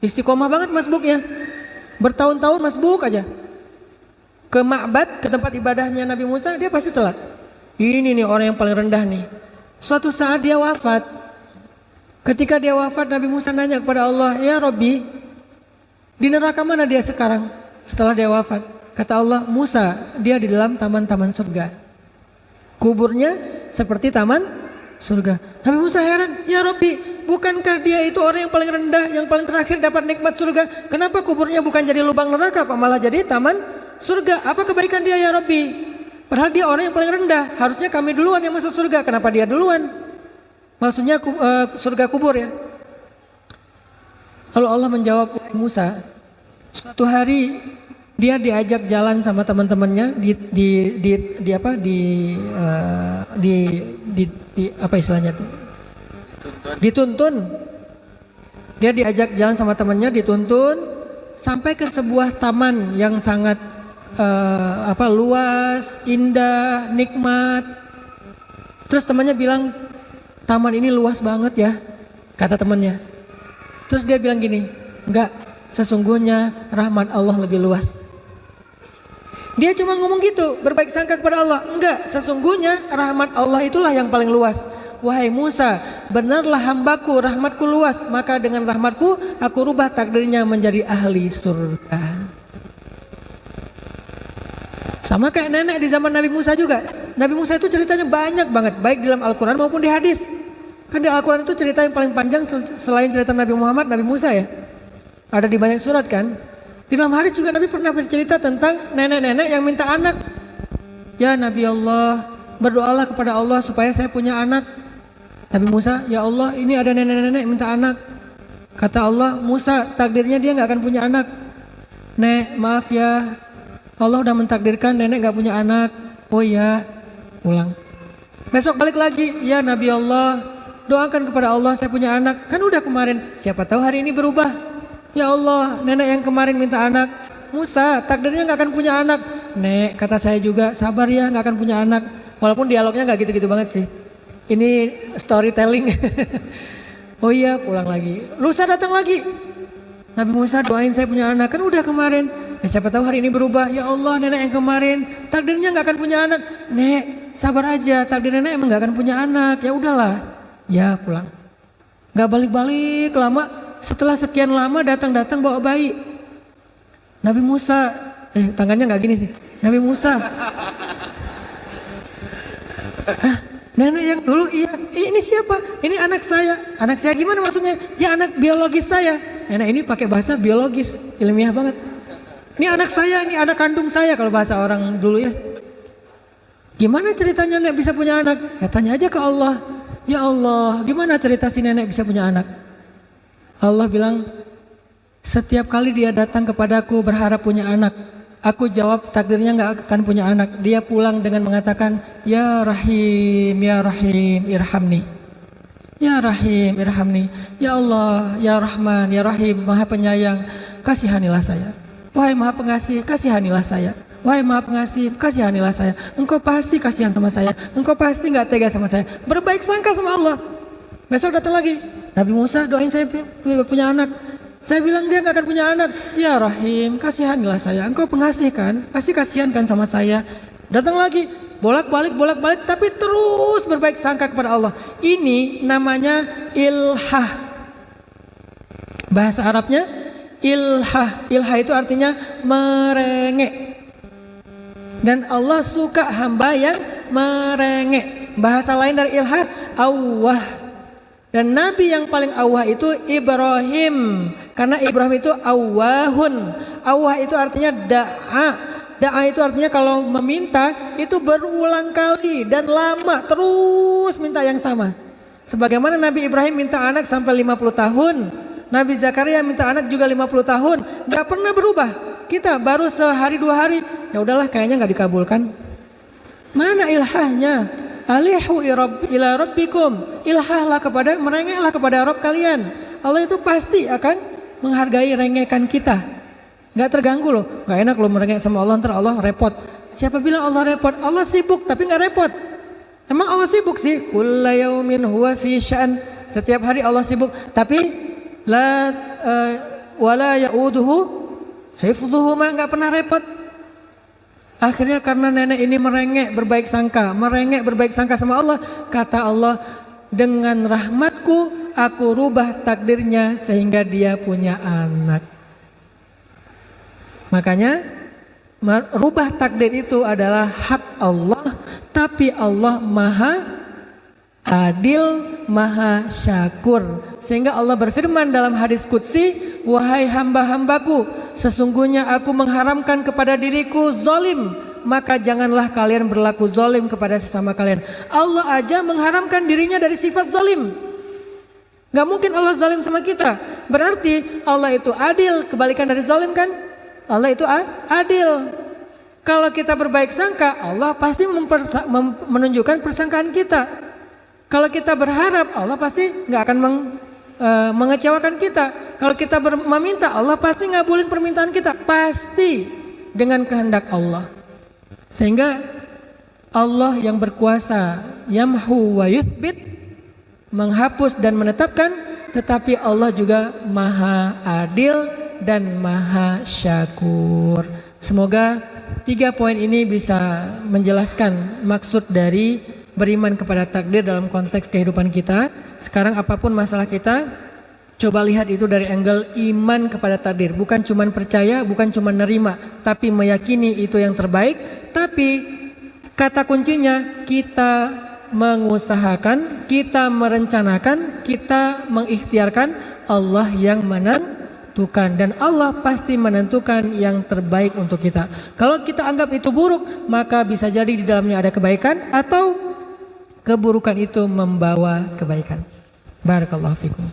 istiqomah banget masbuknya, bertahun-tahun masbuk aja ke ma'bad, ke tempat ibadahnya Nabi Musa, dia pasti telat. Ini nih orang yang paling rendah nih. Suatu saat dia wafat. Ketika dia wafat, Nabi Musa nanya kepada Allah, ya Rabbi, di neraka mana dia sekarang setelah dia wafat? Kata Allah, Musa, dia di dalam taman-taman surga. Kuburnya seperti taman surga. Nabi Musa heran, ya Rabbi, bukankah dia itu orang yang paling rendah, yang paling terakhir dapat nikmat surga? Kenapa kuburnya bukan jadi lubang neraka, Pak, malah jadi taman surga? Apa kebaikan dia ya Rabbi? Padahal dia orang yang paling rendah, harusnya kami duluan yang masuk surga. Kenapa dia duluan? Maksudnya surga kubur ya. Lalu Allah menjawab, wahai Musa, suatu hari dia diajak jalan sama teman-temannya apa istilahnya tuh? Dituntun. Dia diajak jalan sama temannya, dituntun sampai ke sebuah taman yang sangat luas, indah, nikmat. Terus temannya bilang, taman ini luas banget ya, kata temannya. Terus dia bilang gini, enggak, sesungguhnya rahmat Allah lebih luas. Dia cuma ngomong gitu, berbaik sangka kepada Allah. Enggak, sesungguhnya rahmat Allah itulah yang paling luas. Wahai Musa, benarlah hambaku, rahmatku luas, maka dengan rahmatku aku rubah takdirnya menjadi ahli surga. Sama kayak nenek di zaman Nabi Musa juga. Nabi Musa itu ceritanya banyak banget, baik dalam Al-Quran maupun di hadis. Kan di Al-Quran itu cerita yang paling panjang selain cerita Nabi Muhammad, Nabi Musa ya. Ada di banyak surat kan. Di dalam hadis juga Nabi pernah bercerita tentang nenek-nenek yang minta anak. Ya Nabi Allah, berdoalah kepada Allah supaya saya punya anak. Nabi Musa, ya Allah, ini ada nenek-nenek minta anak. Kata Allah, Musa, takdirnya dia gak akan punya anak. Nek, maaf ya, Allah udah mentakdirkan nenek gak punya anak. Oh iya, pulang. Besok balik lagi, ya Nabi Allah, doakan kepada Allah saya punya anak. Kan udah kemarin, siapa tahu hari ini berubah. Ya Allah, nenek yang kemarin minta anak. Musa, takdirnya gak akan punya anak. Nek, kata saya juga, sabar ya, gak akan punya anak. Walaupun dialognya gak gitu-gitu banget sih. Ini storytelling. Oh iya, pulang lagi. Lusa datang lagi. Nabi Musa, doain saya punya anak. Kan udah kemarin. Siapa tahu hari ini berubah. Ya Allah, nenek yang kemarin takdirnya gak akan punya anak. Nek, sabar aja. Takdir nenek emang gak akan punya anak. Ya udahlah. Ya pulang. Gak balik-balik lama. Setelah sekian lama datang-datang bawa bayi. Nabi Musa. Tangannya gak gini sih. Nabi Musa. Nenek yang dulu, iya. Ini siapa? Ini anak saya. Anak saya gimana maksudnya? Ya anak biologis saya. Nenek ini pakai bahasa biologis. Ilmiah banget. Ini anak saya, ini anak kandung saya kalau bahasa orang dulu ya. Gimana ceritanya nenek bisa punya anak? Ya tanya aja ke Allah. Ya Allah, gimana cerita si nenek bisa punya anak? Allah bilang, setiap kali dia datang kepadaku berharap punya anak, aku jawab takdirnya gak akan punya anak. Dia pulang dengan mengatakan, ya Rahim, irhamni. Ya Rahim, irhamni. Ya Allah, ya Rahman, ya Rahim, Maha Penyayang, kasihanilah saya. Wahai Maha Pengasih, kasihanilah saya. Wahai Maha Pengasih, kasihanilah saya. Engkau pasti kasihan sama saya. Engkau pasti gak tega sama saya. Berbaik sangka sama Allah. Besok datang lagi. Nabi Musa, doain saya punya anak. Saya bilang dia gak akan punya anak. Ya Rahim, kasihanilah saya. Engkau pengasih kan? Pasti kasihan kan sama saya. Datang lagi. Bolak-balik. Tapi terus berbaik sangka kepada Allah. Ini namanya ilhah. Bahasa Arabnya ilhah. Ilhah itu artinya merengek. Dan Allah suka hamba yang merengek. Bahasa lain dari ilhah, awwah. Dan Nabi yang paling awwah itu Ibrahim. Karena Ibrahim itu awwahun. Awwah itu artinya da'a. Da'a itu artinya kalau meminta itu berulang kali dan lama, terus minta yang sama. Sebagaimana Nabi Ibrahim minta anak sampai 50 tahun. Nabi Zakaria minta anak juga 50 tahun. Gak pernah berubah. Kita baru sehari 2 hari, ya udahlah kayaknya gak dikabulkan. Mana ilhahnya? Alihu ila rabbikum. Ilhahlah kepada, merengeklah kepada Rabb kalian. Allah itu pasti akan menghargai rengekan kita. Gak terganggu loh. Gak enak loh merengek sama Allah, ntar Allah repot. Siapa bilang Allah repot? Allah sibuk tapi gak repot. Emang Allah sibuk sih? Kulla yaumin huwa fi sya'an. Setiap hari Allah sibuk. Tapi wala ya'uduhu hifdhuhu, mah gak pernah repot. Akhirnya karena nenek ini merengek berbaik sangka sama Allah, kata Allah, dengan rahmatku aku rubah takdirnya sehingga dia punya anak. Makanya rubah takdir itu adalah hak Allah, tapi Allah maha adil, maha syakur. Sehingga Allah berfirman dalam hadis qudsi, wahai hamba-hambaku, sesungguhnya aku mengharamkan kepada diriku zalim, maka janganlah kalian berlaku zalim kepada sesama kalian. Allah aja mengharamkan dirinya dari sifat zalim. Gak mungkin Allah zalim sama kita. Berarti Allah itu adil, kebalikan dari zalim kan? Allah itu adil. Kalau kita berbaik sangka, Allah pasti menunjukkan persangkaan kita. Kalau kita berharap, Allah pasti nggak akan mengecewakan kita. Kalau kita meminta, Allah pasti ngabulin permintaan kita. Pasti dengan kehendak Allah. Sehingga Allah yang berkuasa, yamhu wa yuthbit, menghapus dan menetapkan, tetapi Allah juga maha adil dan maha syakur. Semoga 3 poin ini bisa menjelaskan maksud dari beriman kepada takdir dalam konteks kehidupan kita. Sekarang apapun masalah kita, coba lihat itu dari angle iman kepada takdir. Bukan cuma percaya, bukan cuma nerima, tapi meyakini itu yang terbaik. Tapi kata kuncinya kita mengusahakan, kita merencanakan, kita mengikhtiarkan, Allah yang menentukan, dan Allah pasti menentukan yang terbaik untuk kita. Kalau kita anggap itu buruk, maka bisa jadi di dalamnya ada kebaikan atau keburukan itu membawa kebaikan. Barakallahu fikum.